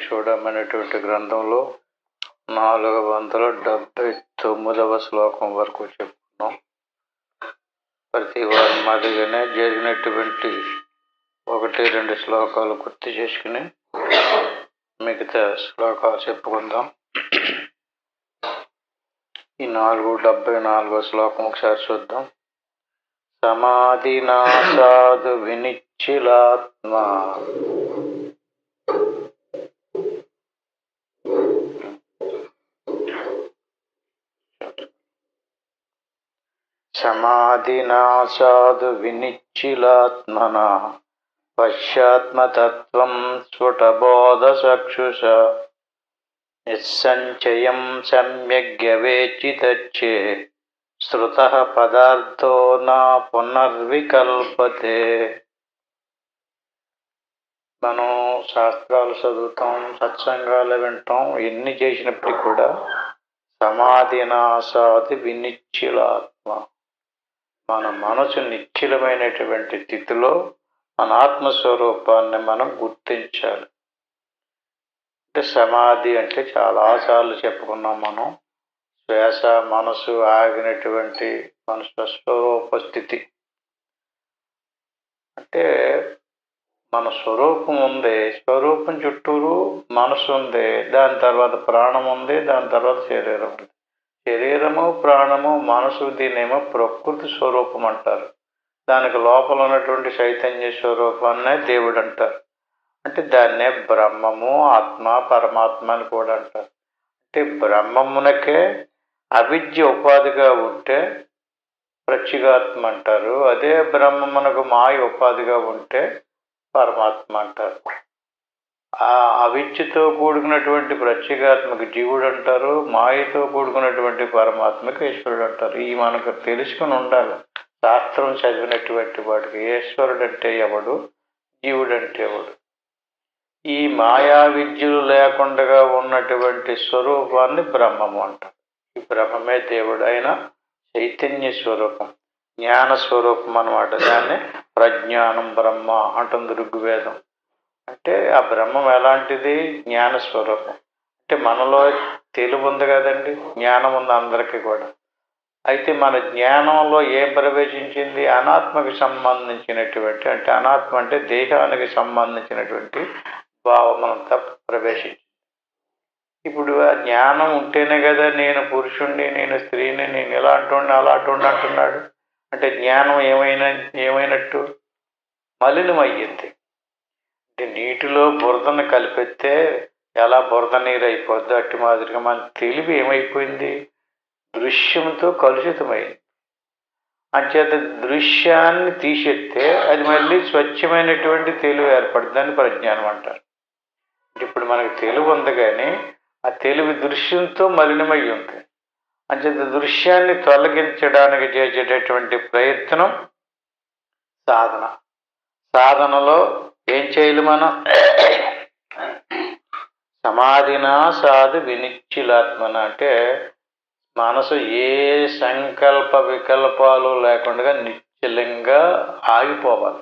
చూడమనేటువంటి గ్రంథంలో 479వ శ్లోకం వరకు చెప్పుకున్నాం. ప్రతి వారి మాదిరిగానే జరిగినటువంటి 1-2 శ్లోకాలు గుర్తు చేసుకుని మిగతా శ్లోకాలు చెప్పుకుందాం. ఈ 474వ శ్లోకం ఒకసారి చూద్దాం. సమాధినాసాదు వినిశ్చిలాత్మ సమాధినాసాదు వినిశ్చిలాత్మన పశ్చాత్మతత్వం స్ఫుటబోధచక్షుష నిస్సంచయం సమ్యగ్యవేచితచ్చే శ్రుతః పదార్థో నా పునర్వికల్పతే. మనం శాస్త్రాలు చదువుతాం, సత్సంగాలు వింటాం, ఎన్ని చేసినప్పటికీ కూడా సమాధినాసాది వినిశ్చిలాత్మ, మన మనసు నిశ్చలమైనటువంటి స్థితిలో మన ఆత్మస్వరూపాన్ని మనం గుర్తించాలి. అంటే సమాధి అంటే చాలాసార్లు చెప్పుకున్నాం మనం. శ్వాస మనసు ఆగినటువంటి మన స్వస్వరూప స్థితి. అంటే మన స్వరూపం ఉంది, స్వరూపం చుట్టూరు మనసు ఉంది, దాని తర్వాత ప్రాణం ఉంది, దాని తర్వాత శరీరం ఉంది. శరీరము ప్రాణము మనసు దీన్నేమో ప్రకృతి స్వరూపం అంటారు. దానికి లోపల ఉన్నటువంటి చైతన్య స్వరూపాన్నే దేవుడు అంటారు. అంటే దాన్నే బ్రహ్మము ఆత్మ పరమాత్మ అని కూడా అంటారు. అంటే బ్రహ్మమునకే అవిద్య ఉపాధిగా ఉంటే ప్రత్యేగాత్మ అంటారు. అదే బ్రహ్మమునకు మాయ ఉపాధిగా ఉంటే పరమాత్మ అంటారు. ఆ అవిద్యతో కూడుకున్నటువంటి ప్రత్యేగాత్మకి జీవుడు అంటారు, మాయతో కూడుకున్నటువంటి పరమాత్మకి ఈశ్వరుడు అంటారు. ఈ మనకు తెలుసుకుని ఉండాలి. శాస్త్రం చదివినటువంటి వాడికి ఈశ్వరుడు అంటే ఎవడు, జీవుడు అంటే ఎవడు. ఈ మాయా విద్యలు లేకుండా ఉన్నటువంటి స్వరూపాన్ని బ్రహ్మము అంటారు. ఈ బ్రహ్మమే దేవుడు అయిన చైతన్య స్వరూపం, జ్ఞాన స్వరూపం అన్నమాట. దాన్ని ప్రజ్ఞానం బ్రహ్మ అంటుంది ఋగ్వేదం. అంటే ఆ బ్రహ్మం ఎలాంటిది? జ్ఞాన స్వరూపం. అంటే మనలో తెలివి ఉంది కదండి, జ్ఞానం ఉంది అందరికీ కూడా. అయితే మన జ్ఞానంలో ఏం ప్రవేశించింది? అనాత్మకి సంబంధించినటువంటి, అంటే అనాత్మ అంటే దేహానికి సంబంధించినటువంటి భావమంతా ప్రవేశించింది. ఇప్పుడు ఆ జ్ఞానం ఉంటేనే కదా నేను పురుషుణ్ణి, నేను స్త్రీని, నేను ఇలా అంటుండే అలా అంటున్నాడు. అంటే జ్ఞానం ఏమైనట్టు? మలినమయ్యింది. అంటే నీటిలో బురదను కలిపితే ఎలా బురద నీరు అయిపోద్ది, అట్టి మాదిరిగా మన తెలివి ఏమైపోయింది? దృశ్యంతో కలుషితమైంది. అంచేత దృశ్యాన్ని తీసేస్తే అది మళ్ళీ స్వచ్ఛమైనటువంటి తెలివి ఏర్పడుతుందని ప్రజ్ఞానం అంటారు. ఇప్పుడు మనకు తెలివి ఉంది కానీ ఆ తెలివి దృశ్యంతో మలినమై ఉంది. అంచేత దృశ్యాన్ని తొలగించడానికి చేసేటటువంటి ప్రయత్నం సాధన. సాధనలో ఏం చేయాలి మనం? సమాధినాసాదు వినిశ్చిలాత్మన అంటే మనసు ఏ సంకల్ప వికల్పాలు లేకుండా నిశ్చలంగా ఆగిపోవాలి.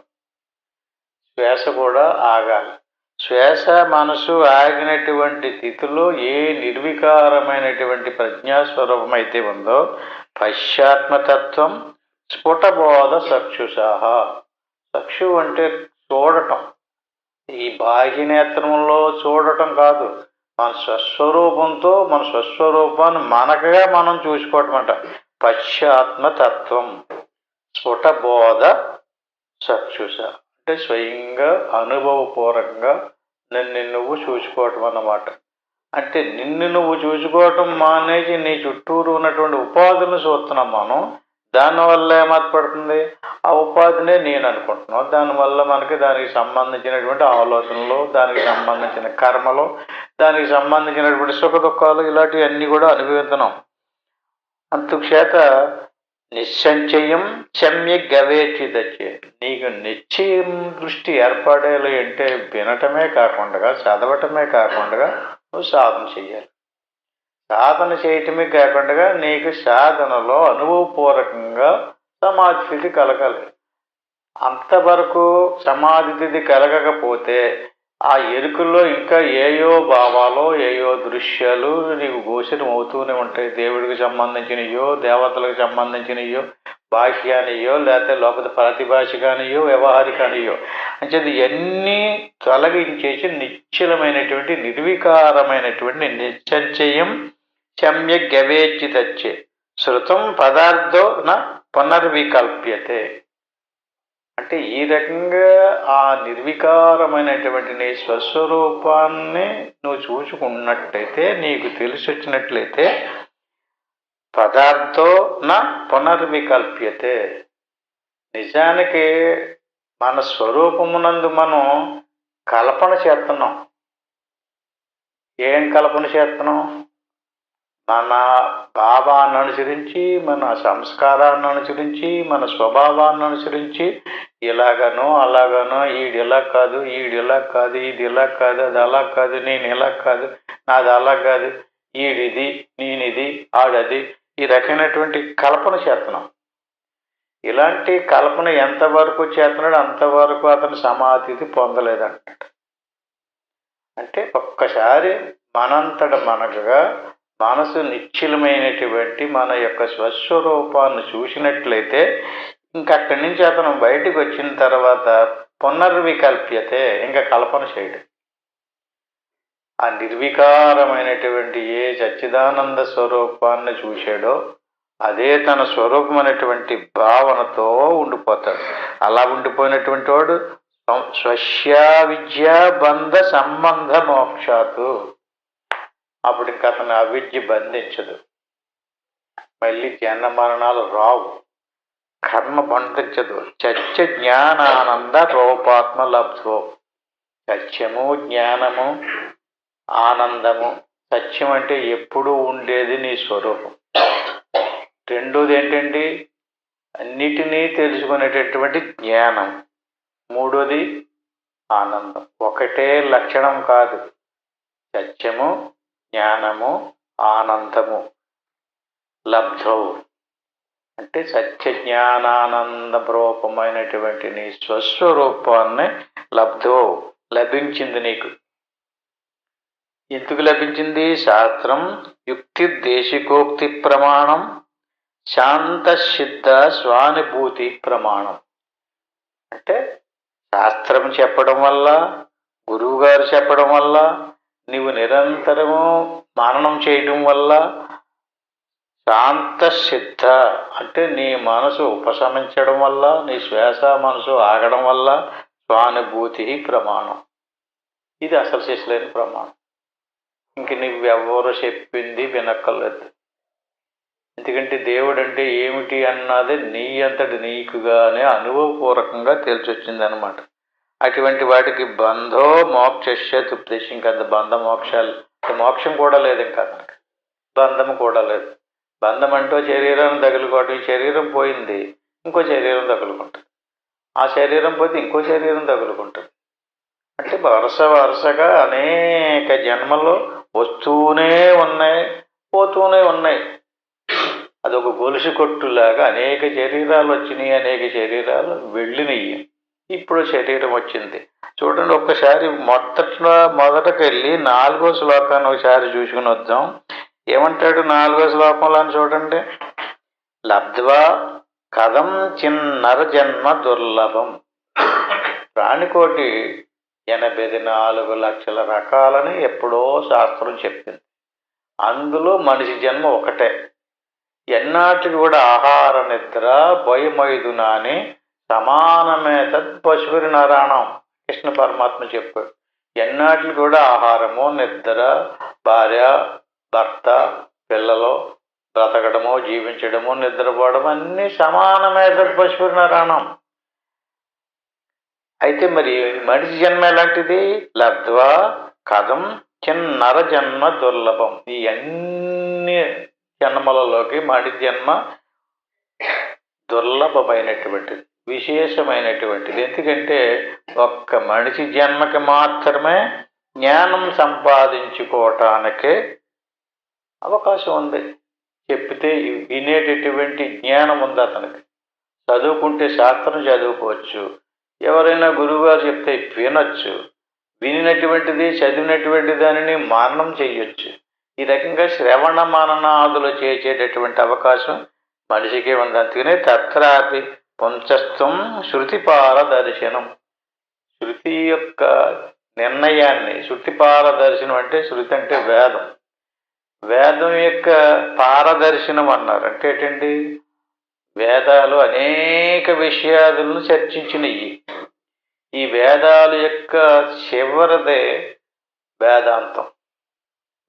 శ్వాస కూడా ఆగాలి. శ్వాస మనసు ఆగినటువంటి స్థితిలో ఏ నిర్వికారమైనటువంటి ప్రజ్ఞాస్వరూపం అయితే ఉందో పశ్చాత్మతత్వం స్ఫుటబోధ చక్షుషాహ. చక్షు అంటే చూడటం, ఈ బాహ్యనేత్రంలో చూడటం కాదు, మన స్వస్వరూపంతో మన స్వస్వరూపాన్ని మనకుగా మనం చూసుకోవటం అంట. పశ్చాత్మతత్వం స్ఫుటబోధ చక్షుష అంటే స్వయంగా అనుభవపూర్వకంగా నిన్ను నువ్వు చూసుకోవటం అన్నమాట. అంటే నిన్ను నువ్వు చూసుకోవటం మానేసి నీ చుట్టూరు ఉన్నటువంటి ఉపాధులను చూస్తున్నాం మనం. దానివల్ల ఏమార్పడుతుంది? ఆ ఉపాధినే నేను అనుకుంటున్నాం. దానివల్ల మనకి దానికి సంబంధించినటువంటి ఆలోచనలు, దానికి సంబంధించిన కర్మలు, దానికి సంబంధించినటువంటి సుఖ దుఃఖాలు ఇలాంటివన్నీ కూడా అనుభవిస్తున్నాం. అందుచేత నిస్సంచయం సమ్యక్ గవేచితచ్చే. నీకు నిశ్చయం దృష్టి ఏర్పడేలా అంటే వినటమే కాకుండా చదవటమే కాకుండా నువ్వు సాధన చేయాలి. సాధన చేయటమే కాకుండా నీకు సాధనలో అనుభవపూర్వకంగా సమాధి స్థితి కలగాలి. అంతవరకు సమాధి స్థితి కలగకపోతే ఆ ఎరుకల్లో ఇంకా ఏయో భావాలు, ఏయో దృశ్యాలు నీకు గోచరం అవుతూనే ఉంటాయి. దేవుడికి సంబంధించినయో, దేవతలకు సంబంధించినయో, బాహ్యానియో, లేకపోతే ప్రతిభాషగానియో, వ్యవహారికానియో. అంచేది ఇవన్నీ తొలగించేసి నిశ్చలమైనటువంటి నిర్వికారమైనటువంటి నిశ్చయం సమ్యక్ గవేచ్చితచ్చే శృతం పదార్థో నా పునర్వికల్ప్యతే. అంటే ఈ రకంగా ఆ నిర్వికారమైనటువంటి నీ స్వస్వరూపాన్ని నువ్వు చూసుకున్నట్లయితే, నీకు తెలిసి వచ్చినట్లయితే, పదార్థో నా పునర్వికల్ప్యతే. నిజానికి మన స్వరూపమునందు మనం కల్పన చేస్తున్నాం. ఏం కల్పన చేస్తున్నాం? మన భావాన్ని అనుసరించి, మన సంస్కారాన్ని అనుసరించి, మన స్వభావాన్ని అనుసరించి, ఇలాగనో అలాగనో, ఈడు ఇలా కాదు, ఈడు ఇలా కాదు, ఇది ఇలా కాదు, అది అలా కాదు, నేను ఇలా కాదు, నాది అలా కాదు, ఈడిది, నేనిది, ఆడది, ఈ రకమైనటువంటి కల్పన చేస్తున్నాం. ఇలాంటి కల్పన ఎంతవరకు చేస్తున్నాడు అంతవరకు అతను సమాధిని పొందలేదంటాడు. అంటే ఒక్కసారి మనంతట మనకుగా మనసు నిశ్చలమైనటువంటి మన యొక్క స్వస్వరూపాన్ని చూసినట్లయితే, ఇంకక్కడి నుంచి అతను బయటకు వచ్చిన తర్వాత పునర్వికల్ప్యతే, ఇంకా కల్పన చేయడు. ఆ నిర్వికారమైనటువంటి ఏ సచ్చిదానంద స్వరూపాన్ని చూశాడో అదే తన స్వరూపమైనటువంటి భావనతో ఉండిపోతాడు. అలా ఉండిపోయినటువంటి వాడు స్వస్యా విద్యా బంధ సంబంధ మోక్షాతు. అప్పుడు ఇంక అతను అవిద్య బంధించదు, మళ్ళీ జన్మ మరణాలు రావు, కర్మ బంధించదు. సత్య జ్ఞానానంద రూపాత్మ లబ్ధో. సత్యము, జ్ఞానము, ఆనందము. సత్యం అంటే ఎప్పుడూ ఉండేది నీ స్వరూపం. రెండోది ఏంటండి? అన్నిటినీ తెలుసుకునేటటువంటి జ్ఞానం. మూడోది ఆనందం. ఒకటే లక్షణం కాదు. సత్యము, జ్ఞానము, ఆనందము. లబ్ధౌ అంటే సత్య జ్ఞానానంద రూపమైనటువంటి నీ స్వస్వరూపాన్ని లబ్ధో లభించింది నీకు. ఎందుకు లభించింది? శాస్త్రం యుక్తి దేశికోక్తి ప్రమాణం, శాంత సిద్ధ స్వానుభూతి ప్రమాణం. అంటే శాస్త్రం చెప్పడం వల్ల, గురువు గారు చెప్పడం వల్ల, నీవు నిరంతరము మననం చేయడం వల్ల, శాంత సిద్ధ అంటే నీ మనసు ఉపశమించడం వల్ల, నీ శ్వాస మనసు ఆగడం వల్ల స్వానుభూతి ప్రమాణం. ఇది అసలు చేసలేని ప్రమాణం. ఇంక నువ్వెవరు చెప్పింది వినక్కర్లేదు. ఎందుకంటే దేవుడు అంటే ఏమిటి అన్నది నీ అంతటి నీకుగానే అనుభవపూర్వకంగా తెలిసొచ్చిందనమాట. అటువంటి వాటికి బంధో మోక్షస్య తుప్తిష్. ఇంకంత బంధ మోక్షాలు, మోక్షం కూడా లేదు, ఇంకా అతనికి బంధము కూడా లేదు. బంధం అంటూ శరీరాన్ని తగులుకోవటం. ఈ శరీరం పోయింది, ఇంకో శరీరం తగులుకుంటుంది. ఆ శరీరం పోతే ఇంకో శరీరం తగులుకుంటుంది. అంటే వరుసగా అనేక జన్మలు వస్తూనే ఉన్నాయి, పోతూనే ఉన్నాయి. అదొక గొలుసు కొట్టులాగా అనేక శరీరాలు వచ్చినాయి, అనేక శరీరాలు వెళ్ళినాయి. ఇప్పుడు శరీరం వచ్చింది. చూడండి, ఒక్కసారి మొదటకెళ్ళి 4వ శ్లోకాన్ని ఒకసారి చూసుకుని వద్దాం. ఏమంటాడు 4వ శ్లోకంలో అని చూడండి. లబ్ధ్వా కథం చిన్నర జన్మ దుర్లభం. ప్రాణికోటి 84 లక్షల రకాలని ఎప్పుడో శాస్త్రం చెప్పింది. అందులో మనిషి జన్మ ఒకటే. ఎన్నాటికి కూడా ఆహార నిద్ర భయమైదునాని సమానమే తద్ పశువురి నారాయణం. కృష్ణ పరమాత్మ చెప్పాడు. ఎన్నాటికి కూడా ఆహారము, నిద్ర, భార్య, భర్త, పిల్లలు, బ్రతకడము, జీవించడము, నిద్రపోవడం అన్నీ సమానమే తద్ పశువురి నారాయణం. అయితే మరి మనిషి జన్మ ఎలాంటిది? లబ్ధ్వా కథం చిన్నర జన్మ దుర్లభం. ఈ అన్ని జన్మలలోకి మనిషి జన్మ దుర్లభమైనటువంటిది, విశేషమైనటువంటిది. ఎందుకంటే ఒక్క మనిషి జన్మకి మాత్రమే జ్ఞానం సంపాదించుకోవటానికి అవకాశం ఉంది. చెప్తే వినేటటువంటి జ్ఞానం ఉంది అతనికి. చదువుకుంటే శాస్త్రం చదువుకోవచ్చు, ఎవరైనా గురువుగారు చెప్తే వినొచ్చు, వినినటువంటిది చదివినటువంటి దానిని మారణం చేయొచ్చు. ఈ రకంగా శ్రవణ మననాదులు చేసేటటువంటి అవకాశం మనిషికి ఉంది. అందుకనే తత్రాపి పుంచస్త్వం శృతిపార దర్శనం. శృతి యొక్క నిర్ణయాన్ని, శృతి పారదర్శనం అంటే శృతి అంటే వేదం, వేదం యొక్క పారదర్శనం అన్నారు. అంటే ఏంటండి? వేదాలు అనేక విషయాలను చర్చించినవి. ఈ వేదాల యొక్క చివరిదే వేదాంతం.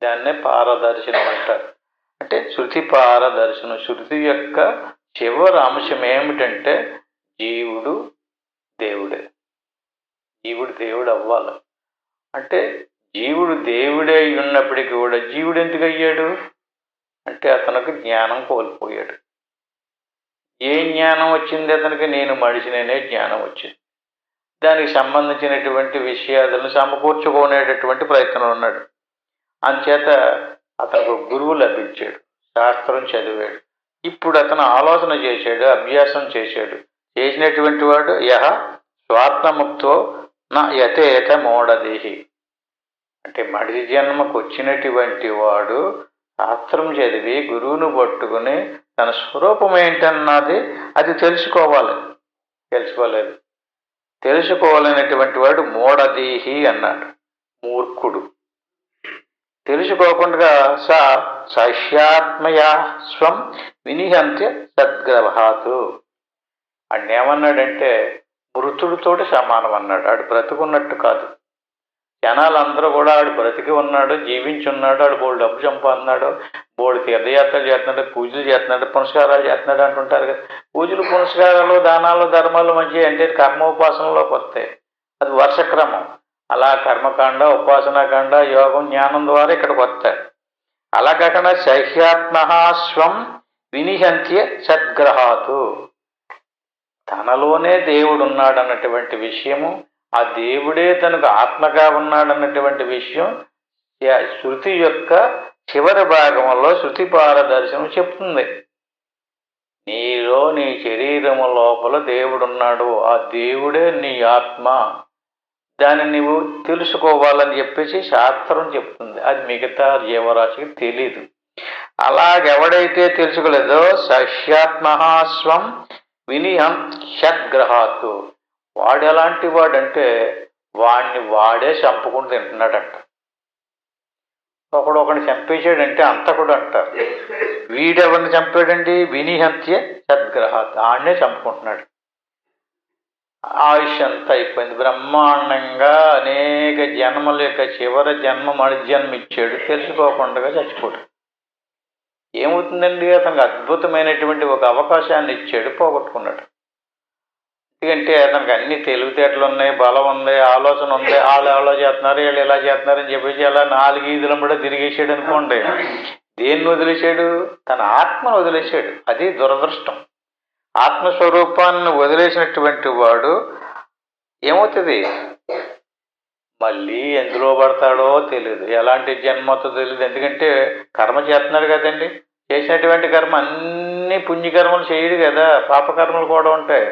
దాన్నే పారదర్శనం అంటారు. అంటే శృతి పారదర్శనం. శృతి యొక్క చివరి అంశం ఏమిటంటే జీవుడు దేవుడే. జీవుడు దేవుడు అవ్వాలి. అంటే జీవుడు దేవుడే ఉన్నప్పటికీ కూడా జీవుడు ఎందుకు అయ్యాడు అంటే అతనికి జ్ఞానం కోల్పోయాడు. ఏ జ్ఞానం వచ్చింది అతనికి? నేను మనిషిననే జ్ఞానం వచ్చింది. దానికి సంబంధించినటువంటి విషయాలను సమకూర్చుకునేటటువంటి ప్రయత్నం ఉన్నాడు. అంచేత అతనికి గురువు లభించాడు, శాస్త్రం చదివాడు. ఇప్పుడు అతను ఆలోచన చేశాడు, అభ్యాసం చేశాడు. చేసినటువంటి వాడు యహ స్వాత్మముక్తో నా యథేత మోడదేహి. అంటే మనిషి జన్మకు వచ్చినటువంటి వాడు శాస్త్రం చదివి గురువును పట్టుకుని తన స్వరూపం ఏంటన్నది అది తెలుసుకోలేదు. తెలుసుకోవాలనేటువంటి వాడు మోడదేహి అన్నాడు, మూర్ఖుడు. తెలుసుకోకుండా సహ్యాత్మయా స్వం వినిహంత్య సద్గ్రహాతు. ఆయన ఏమన్నాడంటే మృతుడితోటి సమానం అన్నాడు. ఆడు బ్రతుకున్నట్టు కాదు. జనాలందరూ కూడా ఆడు బ్రతికి ఉన్నాడు, జీవించున్నాడు, ఆడు బోడు డబ్బు సంపాదిన్నాడు, బోడు తీర్థయాత్రలు చేస్తున్నాడు, పూజలు చేస్తున్నాడు, పునస్కారాలు చేస్తున్నాడు అంటుంటారు కదా. పూజలు, పునస్కారాలు, దానాలు, ధర్మాలు మంచి అంటే కర్మోపాసనలోకి వస్తాయి. అది వర్షక్రమం. అలా కర్మకాండ, ఉపాసనాకాండ, యోగం, జ్ఞానం ద్వారా ఇక్కడికి వస్తాడు. అలా కాకుండా సహ్యాత్మస్వం వినిహంత్య సద్గ్రహాతు. తనలోనే దేవుడు ఉన్నాడు అన్నటువంటి విషయము, ఆ దేవుడే తనకు ఆత్మగా ఉన్నాడన్నటువంటి విషయం శృతి యొక్క చివరి భాగంలో శృతి పారదర్శనం చెప్తుంది. నీలో, నీ శరీరము లోపల దేవుడున్నాడు, ఆ దేవుడే నీ ఆత్మ. దాన్ని నువ్వు తెలుసుకోవాలని చెప్పేసి శాస్త్రం చెప్తుంది. అది మిగతా జీవరాశికి తెలీదు. అలాగెవడైతే తెలుసుకోలేదో సహ్యాత్మస్వం వినిహం షద్గ్రహాతు. వాడు ఎలాంటి వాడంటే వాడిని వాడే చంపుకుని తింటున్నాడంట. ఒకడిని చంపేశాడంటే అంతకుడు అంటారు. వీడెవరిని చంపాడండి? వినిహంత్య సద్గ్రహాత్. ఆడనే చంపుకుంటున్నాడు. ఆయుష్ అంతా అయిపోయింది. బ్రహ్మాండంగా అనేక జన్మల యొక్క చివరి జన్మ మణిజన్మ ఇచ్చాడు, తెలుసుకోకుండా చచ్చిపోడు. ఏమవుతుందండి? అతనికి అద్భుతమైనటువంటి ఒక అవకాశాన్ని ఇచ్చాడు, పోగొట్టుకున్నాడు. ఎందుకంటే అతనికి అన్ని తెలివితేటలు ఉన్నాయి, బలం ఉంది, ఆలోచన ఉంది. వాళ్ళు ఎలా చేస్తున్నారు, వీళ్ళు ఎలా చేస్తున్నారని చెప్పేసి అలా 4 వీధులను కూడా తిరిగేసాడు అనుకోండి. దేన్ని వదిలేశాడు? తన ఆత్మను వదిలేశాడు. అది దురదృష్టం. ఆత్మస్వరూపాన్ని వదిలేసినటువంటి వాడు ఏమవుతుంది? మళ్ళీ ఎందులో పడతాడో తెలియదు, ఎలాంటి జన్మతో తెలియదు. ఎందుకంటే కర్మ చేస్తున్నాడు కదండి. చేసినటువంటి కర్మ అన్ని పుణ్యకర్మలు చేయడు కదా, పాపకర్మలు కూడా ఉంటాయి.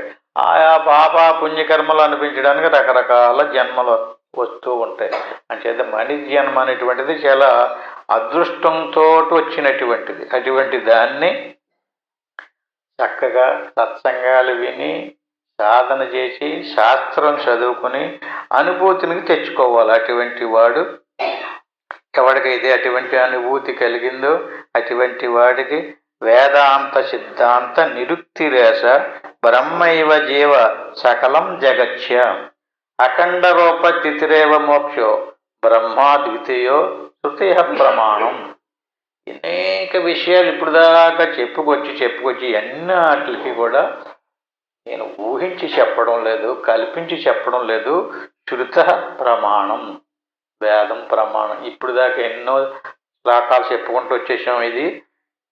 ఆయా పాప పుణ్యకర్మలు అనిపించడానికి రకరకాల జన్మలు వస్తూ ఉంటాయి. అంచేత మనిషి జన్మ అనేటువంటిది చాలా అదృష్టంతో వచ్చినటువంటిది. అటువంటి దాన్ని చక్కగా సత్సంగాలు విని సాధన చేసి శాస్త్రం చదువుకుని అనుభూతిని తెచ్చుకోవాలి. అటువంటి వాడు ఎవరికైతే అటువంటి అనుభూతి కలిగిందో అటువంటి వాడికి వేదాంత సిద్ధాంత నిరుక్తిరేష బ్రహ్మైవ జీవ సకలం జగత్య అఖండ రూప తితిరేవ మోక్షో బ్రహ్మా ద్వితీయో శృతి ప్రమాణం. అనేక విషయాలు ఇప్పుడు దాకా చెప్పుకొచ్చి అన్నిటికి కూడా నేను ఊహించి చెప్పడం లేదు, కల్పించి చెప్పడం లేదు. శృత ప్రమాణం, వేదం ప్రమాణం. ఇప్పుడు దాకా ఎన్నో శ్లోకాలు చెప్పుకుంటూ వచ్చేసాం. ఇది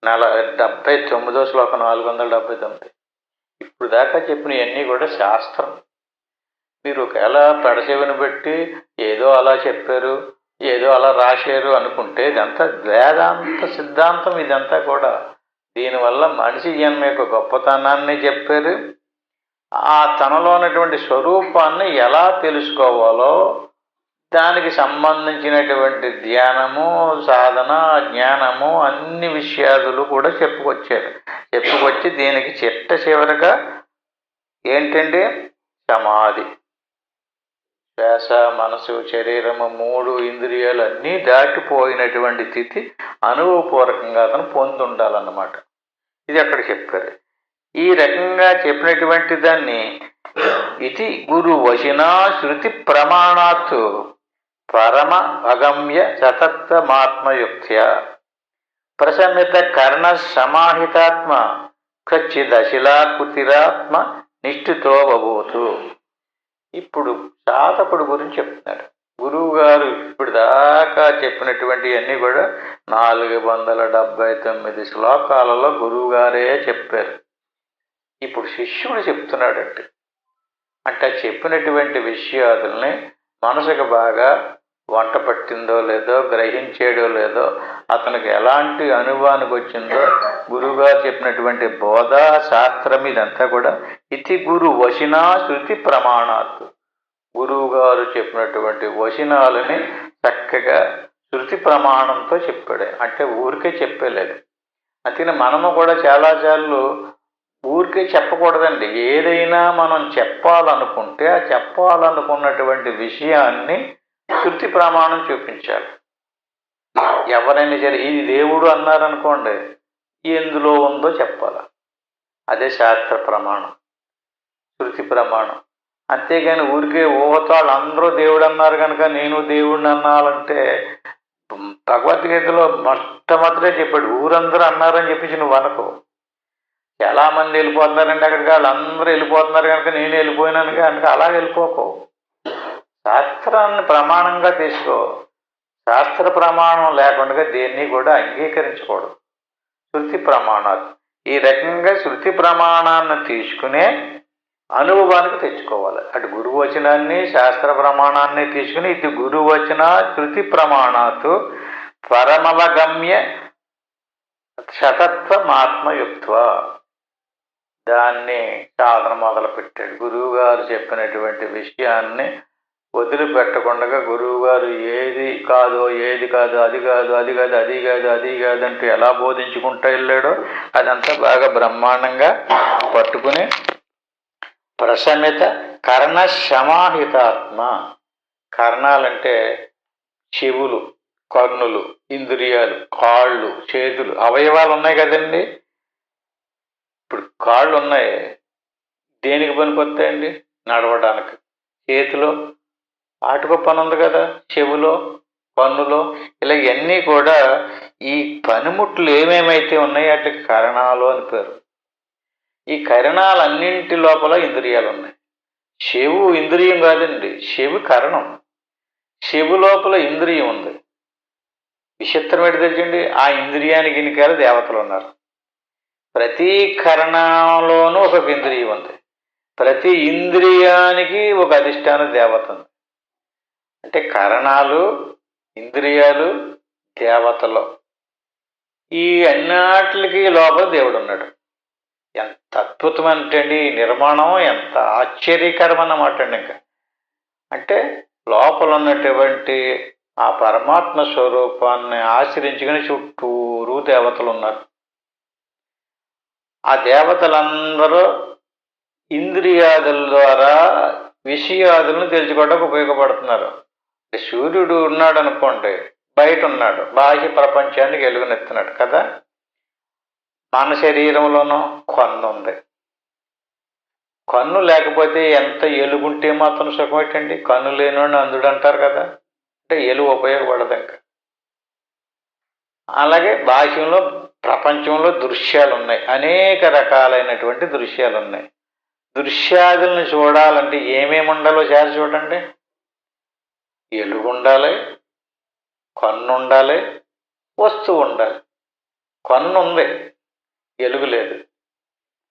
79వ శ్లోకం, 479. ఇప్పుడు దాకా చెప్పినవన్నీ కూడా శాస్త్రం. మీరు ఒకవేళ పెడచెవిని బట్టి ఏదో అలా చెప్పారు, ఏదో అలా రాశారు అనుకుంటే ఇదంతా వేదాంత సిద్ధాంతం. ఇదంతా కూడా దీనివల్ల మనిషి జన్మ యొక్క గొప్పతనాన్ని చెప్పారు. ఆ తనలో ఉన్నటువంటి స్వరూపాన్ని ఎలా తెలుసుకోవాలో దానికి సంబంధించినటువంటి ధ్యానము, సాధన, జ్ఞానము అన్ని విషయాలు కూడా చెప్పుకొచ్చి దీనికి చివరగా ఏంటండి? సమాధి. శ్వాస, మనసు, శరీరము 3 ఇంద్రియాలు అన్నీ దాటిపోయినటువంటి స్థితి అనుభవపూర్వకంగా అతను పొంది ఉండాలన్నమాట. ఇది అక్కడ చెప్పారు. ఈ రకంగా చెప్పినటువంటి దాన్ని ఇది గురు వశినా శృతి ప్రమాణాత్ పరమ అగమ్య సతత్వమాత్మయుక్త్య ప్రశమిత కర్ణ సమాహితాత్మ కచ్చిదశిలాకృతిరాత్మ నిష్ఠితో బభూతు. ఇప్పుడు సాధకుడు గురించి చెప్తున్నాడు. గురువు గారు ఇప్పుడు దాకా చెప్పినటువంటి అన్నీ కూడా 479 శ్లోకాలలో గురువు గారే చెప్పారు. ఇప్పుడు శిష్యుడు చెప్తున్నాడంటే అంటే చెప్పినటువంటి విషయాలని మనసుకు బాగా వంట పట్టిందో లేదో, గ్రహించేడో లేదో, అతనికి ఎలాంటి అనుభవానికి వచ్చిందో గురువుగారు చెప్పినటువంటి బోధా శాస్త్రం ఇదంతా కూడా ఇతి గురు వశినా శృతి ప్రమాణాత్. గురువు గారు చెప్పినటువంటి వచనాలని చక్కగా శృతి ప్రమాణంతో చెప్పాడు. అంటే ఊరికే చెప్పలేదు. అందుకని మనము కూడా చాలాసార్లు ఊరికే చెప్పకూడదండి. ఏదైనా మనం చెప్పాలనుకుంటే ఆ చెప్పాలనుకున్నటువంటి విషయాన్ని శృతి ప్రమాణం చూపించాలి. ఎవరైనా సరే ఇది దేవుడు అన్నారనుకోండి, ఎందులో ఉందో చెప్పాలి. అదే శాస్త్ర ప్రమాణం, శృతి ప్రమాణం. అంతేగాని ఊరికే ఊహతో అందరూ దేవుడు అన్నారు కనుక నేను దేవుడిని అన్నాలంటే, భగవద్గీతలో మొట్టమొదటే చెప్పాడు ఊరందరూ అన్నారని చెప్పేసి నువ్వు అనుకో. చాలామంది వెళ్ళిపోతున్నారండి అక్కడికి, వాళ్ళందరూ వెళ్ళిపోతున్నారు కనుక నేను వెళ్ళిపోయినాను కనుక అలా వెళ్ళిపోకో. శాస్త్రాన్ని ప్రమాణంగా తీసుకో. శాస్త్ర ప్రమాణం లేకుండా దేన్ని కూడా అంగీకరించకూడదు. శృతి ప్రమాణాలు ఈ రకంగా శృతి ప్రమాణాన్ని తీసుకునే అనుభవానికి తెచ్చుకోవాలి. అటు గురువు వచనాన్ని శాస్త్ర ప్రమాణాన్ని తీసుకుని ఇటు గురువు వచన శృతి ప్రమాణాతు పరమవగమ్య శతత్వమాత్మయుక్త్వ దాన్ని సాధన మొదలుపెట్టాడు. గురువు గారు చెప్పినటువంటి విషయాన్ని వదిలిపెట్టకుండా గురువు గారు ఏది కాదో ఏది కాదు అది కాదు అది కాదు అది కాదు అది కాదంటూ ఎలా బోధించుకుంటూ వెళ్ళాడో అదంతా బాగా బ్రహ్మాండంగా పట్టుకుని ప్రశమిత కర్ణ సమాహితాత్మ. కర్ణాలంటే చెవులు, కన్నులు, ఇంద్రియాలు, కాళ్ళు, చేతులు, అవయవాలు ఉన్నాయి కదండి. ఇప్పుడు కాళ్ళు ఉన్నాయి, దేనికి పనికొస్తాయండి? నడవడానికి. చేతిలో ఆటుకో పని ఉంది కదా, చెవులో, కన్నులో, ఇలా ఇవన్నీ కూడా ఈ పనిముట్లు ఏమేమైతే ఉన్నాయో వాటికి కరణాలు అని పేరు. ఈ కరణాలన్నింటి లోపల ఇంద్రియాలు ఉన్నాయి. చెవు ఇంద్రియం కాదండి, చెవి కరణం. చెవు లోపల ఇంద్రియం ఉంది. విచిత్రం ఏంటి తెలిసిండి, ఆ ఇంద్రియానికి ఎన్నికలు దేవతలు ఉన్నారు. ప్రతి కరణంలోనూ ఒక ఇంద్రియం ఉంది. ప్రతి ఇంద్రియానికి ఒక అధిష్టాన దేవత ఉంది. అంటే కరణాలు, ఇంద్రియాలు, దేవతలు ఈ అన్నిటికి లోపల దేవుడు ఉన్నాడు. ఎంత అద్భుతమంటండి ఈ నిర్మాణం, ఎంత ఆశ్చర్యకరం అన్నమాట అండి. ఇంకా అంటే లోపల ఉన్నటువంటి ఆ పరమాత్మ స్వరూపాన్ని ఆశ్రయించుకుని చుట్టూరు దేవతలు ఉన్నారు. ఆ దేవతలందరూ ఇంద్రియాదుల ద్వారా విషయాదులను తెలుసుకోవడానికి ఉపయోగపడుతున్నారు. సూర్యుడు ఉన్నాడు అనుకోండి, బయట ఉన్నాడు, బాహ్య ప్రపంచానికి వెలుగునెత్తున్నాడు కదా. మన శరీరంలోనూ కన్ను ఉంది. కన్ను లేకపోతే ఎంత ఎలుగుంటే మాత్రం సుఖం ఏంటండి? కన్ను లేనివాడిని అందుడు అంటారు కదా. అంటే ఎలుగు ఉపయోగపడదు ఇంకా. అలాగే బాహ్యంలో ప్రపంచంలో దృశ్యాలు ఉన్నాయి, అనేక రకాలైనటువంటి దృశ్యాలు ఉన్నాయి. దృశ్యాదులను చూడాలంటే ఏమేమి ఉండాలో చేసి చూడండి. ఎలుగు ఉండాలి, కన్ను ఉండాలి, వస్తువు ఉండాలి. కన్ను ఉంది, ఎలుగు లేదు,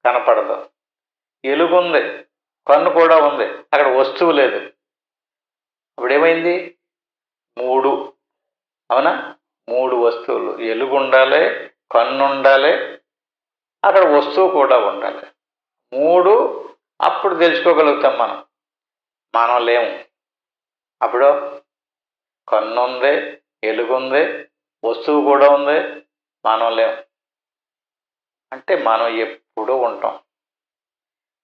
కనపడదు. ఎలుగు ఉంది, కన్ను కూడా ఉంది, అక్కడ వస్తువు లేదు. అప్పుడు ఏమైంది? 3. అవునా? 3 వస్తువులు. ఎలుగు ఉండాలి, కన్ను ఉండాలి, అక్కడ వస్తువు కూడా ఉండాలి. 3 అప్పుడు తెలుసుకోగలుగుతాం మనం. మనం లేము. అప్పుడు కన్ను ఉంది, ఎలుగుంది, వస్తువు కూడా ఉంది, మనం లేం. అంటే మనం ఎప్పుడూ ఉంటాం.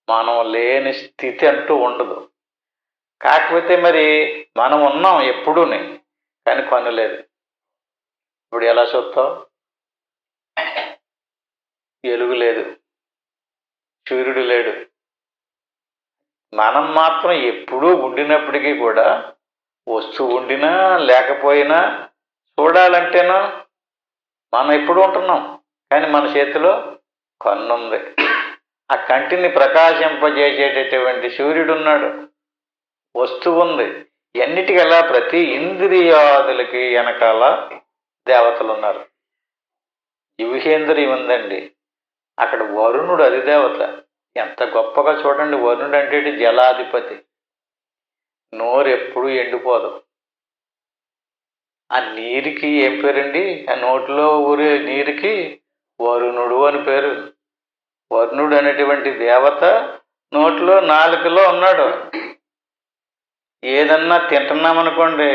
మనం లేని స్థితి అంటూ ఉండదు. కాకపోతే మరి మనం ఉన్నాం ఎప్పుడూని, కానీ కన్ను లేదు. ఇప్పుడు ఎలా చూస్తావు? ఎలుగు లేదు, సూర్యుడు లేడు. మనం మాత్రం ఎప్పుడూ ఉండినప్పటికీ కూడా వస్తువు ఉండినా లేకపోయినా చూడాలంటేనో మనం ఎప్పుడు ఉంటున్నాం, కానీ మన చేతిలో కన్ను ఉంది. ఆ కంటిని ప్రకాశింపజేసేటటువంటి సూర్యుడు ఉన్నాడు, వస్తువు ఉంది. ఎన్నిటికల్లా ప్రతి ఇంద్రియాదులకి వెనకాల దేవతలు ఉన్నారు. యుహేంద్రియం ఉందండి, అక్కడ వరుణుడు అధిదేవత. ఎంత గొప్పగా చూడండి. వరుణుడు అంటే జలాధిపతి. నోరు ఎప్పుడూ ఎండిపోదు. ఆ నీరుకి ఏం పేరండి? ఆ నోటిలో ఊరే నీరుకి వరుణుడు అని పేరు. వరుణుడు అనేటువంటి దేవత నోట్లో నాలుకలో ఉన్నాడు. ఏదన్నా తింటున్నామనుకోండి,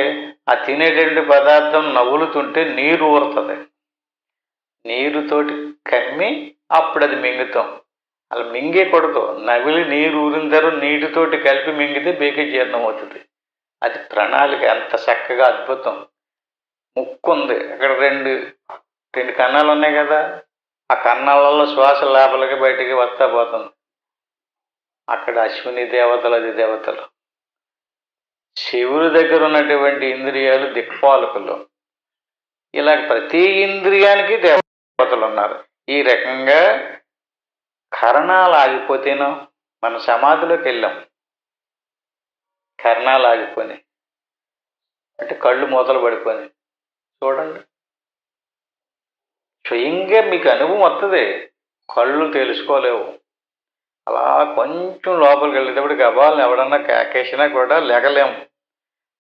ఆ తినేటువంటి పదార్థం నవ్వులుతుంటే నీరు ఊరుతుంది. నీరుతోటి కమ్మి అప్పుడు అది మింగుతాం. అలా మింగేకూడదు. నవిలి నీరు ఊరిన తర్వాత నీటితోటి కలిపి మింగితే బేకే జీర్ణం అవుతుంది. అది ప్రణాళిక ఎంత చక్కగా అద్భుతం. ముక్కు ఉంది, అక్కడ రెండు కన్నాలు ఉన్నాయి కదా, ఆ కన్నాలలో శ్వాస లోపలికి బయటికి వస్తా పోతుంది. అక్కడ అశ్విని దేవతలు, అది దేవతలు. శివుడి దగ్గర ఉన్నటువంటి ఇంద్రియాలు దిక్పాలకులు. ఇలా ప్రతి ఇంద్రియానికి దేవతలు ఉన్నారు. ఈ రకంగా కరణాలు ఆగిపోతేనో మన సమాధిలోకి వెళ్ళాం. కరణాలు ఆగిపోయి అంటే కళ్ళు మూతలు పడిపోయి చూడండి. స్వయంగా మీకు అనుభవం వస్తుంది, కళ్ళు తెలుసుకోలేవు. అలా కొంచెం లోపలికి వెళ్ళేటప్పుడు గబాలను ఎవడన్నా కేకేసినా కూడా లెగలేము,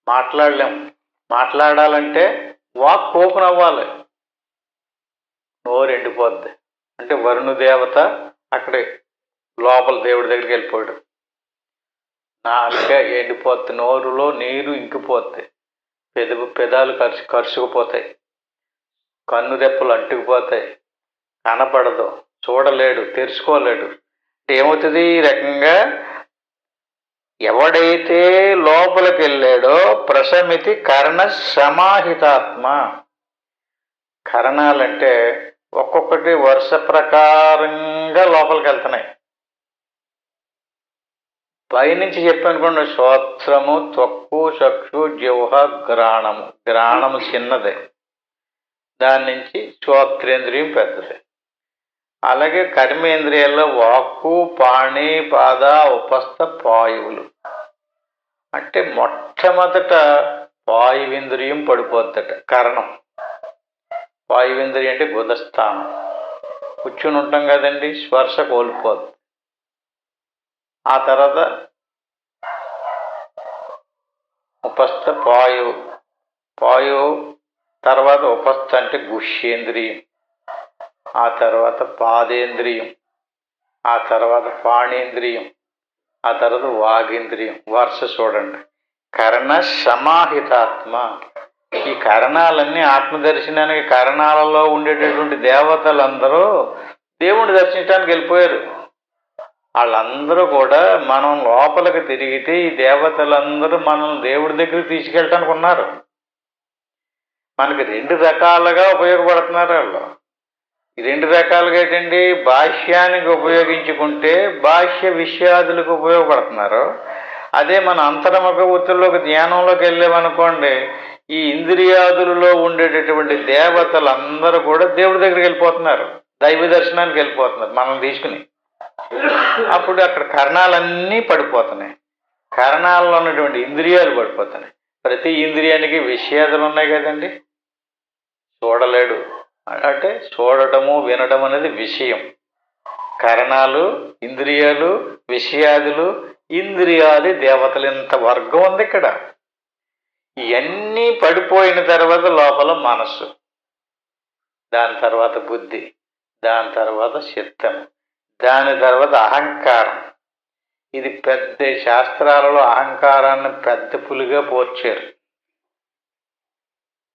మాట్లాడలేము. మాట్లాడాలంటే వాక్ ఓపెన్ అవ్వాలి, నోరు ఎండిపోద్ది. అంటే వరుణ దేవత అక్కడే లోపల దేవుడి దగ్గరికి వెళ్ళిపోయాడు. నాలుక ఎండిపోద్ది, నోరులో నీరు ఇంకిపోద్ది, పెదాలు కరుచుకుపోతాయి, కన్ను రెప్పలు అంటుకుపోతాయి, కనపడదు, చూడలేడు, తెరుచుకోలేడు. అంటే ఏమవుతుంది? ఈ రకంగా ఎవడైతే లోపలికి వెళ్ళాడో ప్రశమితి కర్ణ సమాహితాత్మ. కరణాలంటే ఒక్కొక్కటి వరుస ప్రకారంగా లోపలికి వెళ్తున్నాయి. పైనుంచి చెప్పనుకోండి, శ్రోత్రము, త్వక్కు, చక్షు, జిహ్వ, గ్రాణము. గ్రాణము చిన్నదే, దాని నుంచి శ్రోత్రేంద్రియం పెద్దది. అలాగే కర్మేంద్రియాల్లో వాక్కు, పాణి, పాద, ఉపస్థ, పాయువులు. అంటే మొట్టమొదట పాయువింద్రియం పడిపోద్దట. కరణం. పాయువింద్రియం అంటే గుదస్థానం. కూర్చుని ఉంటాం కదండి, స్పర్శ కోల్పోద్ది. ఆ తర్వాత ఉపస్థ పాయువు తర్వాత ఉపస్థ అంటే గుష్యేంద్రియం, ఆ తర్వాత పాదేంద్రియం, ఆ తర్వాత పాణేంద్రియం, ఆ తర్వాత వాగేంద్రియం. వరుస చూడండి. కర్ణ సమాహితాత్మ. ఈ కరణాలన్నీ ఆత్మదర్శనానికి, కరణాలలో ఉండేటటువంటి దేవతలందరూ దేవుణ్ణి దర్శించడానికి వెళ్ళిపోయారు. వాళ్ళందరూ కూడా మనం లోపలికి తిరిగితే ఈ దేవతలందరూ మనల్ని దేవుడి దగ్గరికి తీసుకెళ్ళటానికి ఉన్నారు. మనకి రెండు రకాలుగా ఉపయోగపడుతున్నారు వాళ్ళు. ఈ రెండు రకాలుగా ఏంటండి? బాహ్యానికి ఉపయోగించుకుంటే బాహ్య విషయాదులకు ఉపయోగపడుతున్నారు. అదే మన అంతర్ముఖ వృత్తుల్లోకి, ధ్యానంలోకి వెళ్ళామనుకోండి, ఈ ఇంద్రియాదులలో ఉండేటటువంటి దేవతలందరూ కూడా దేవుడి దగ్గరికి వెళ్ళిపోతున్నారు, దైవ దర్శనానికి వెళ్ళిపోతున్నారు మనల్ని తీసుకుని. అప్పుడు అక్కడ కరణాలన్నీ పడిపోతున్నాయి, కరణాల్లో ఉన్నటువంటి ఇంద్రియాలు పడిపోతున్నాయి. ప్రతి ఇంద్రియానికి విషయాదులు ఉన్నాయి కదండి. చూడలేడు అంటే చూడటము, వినడం అనేది విషయం. కరణాలు, ఇంద్రియాలు, విషయాదులు, ఇంద్రియాది దేవతలు, ఇంత వర్గం ఉంది ఇక్కడ. ఇవన్నీ పడిపోయిన తర్వాత లోపల మనస్సు, దాని తర్వాత బుద్ధి, దాని తర్వాత చిత్తం, దాని తర్వాత అహంకారం. ఇది పెద్ద శాస్త్రాలలో అహంకారాన్ని పెద్ద పులిగా పోర్చారు.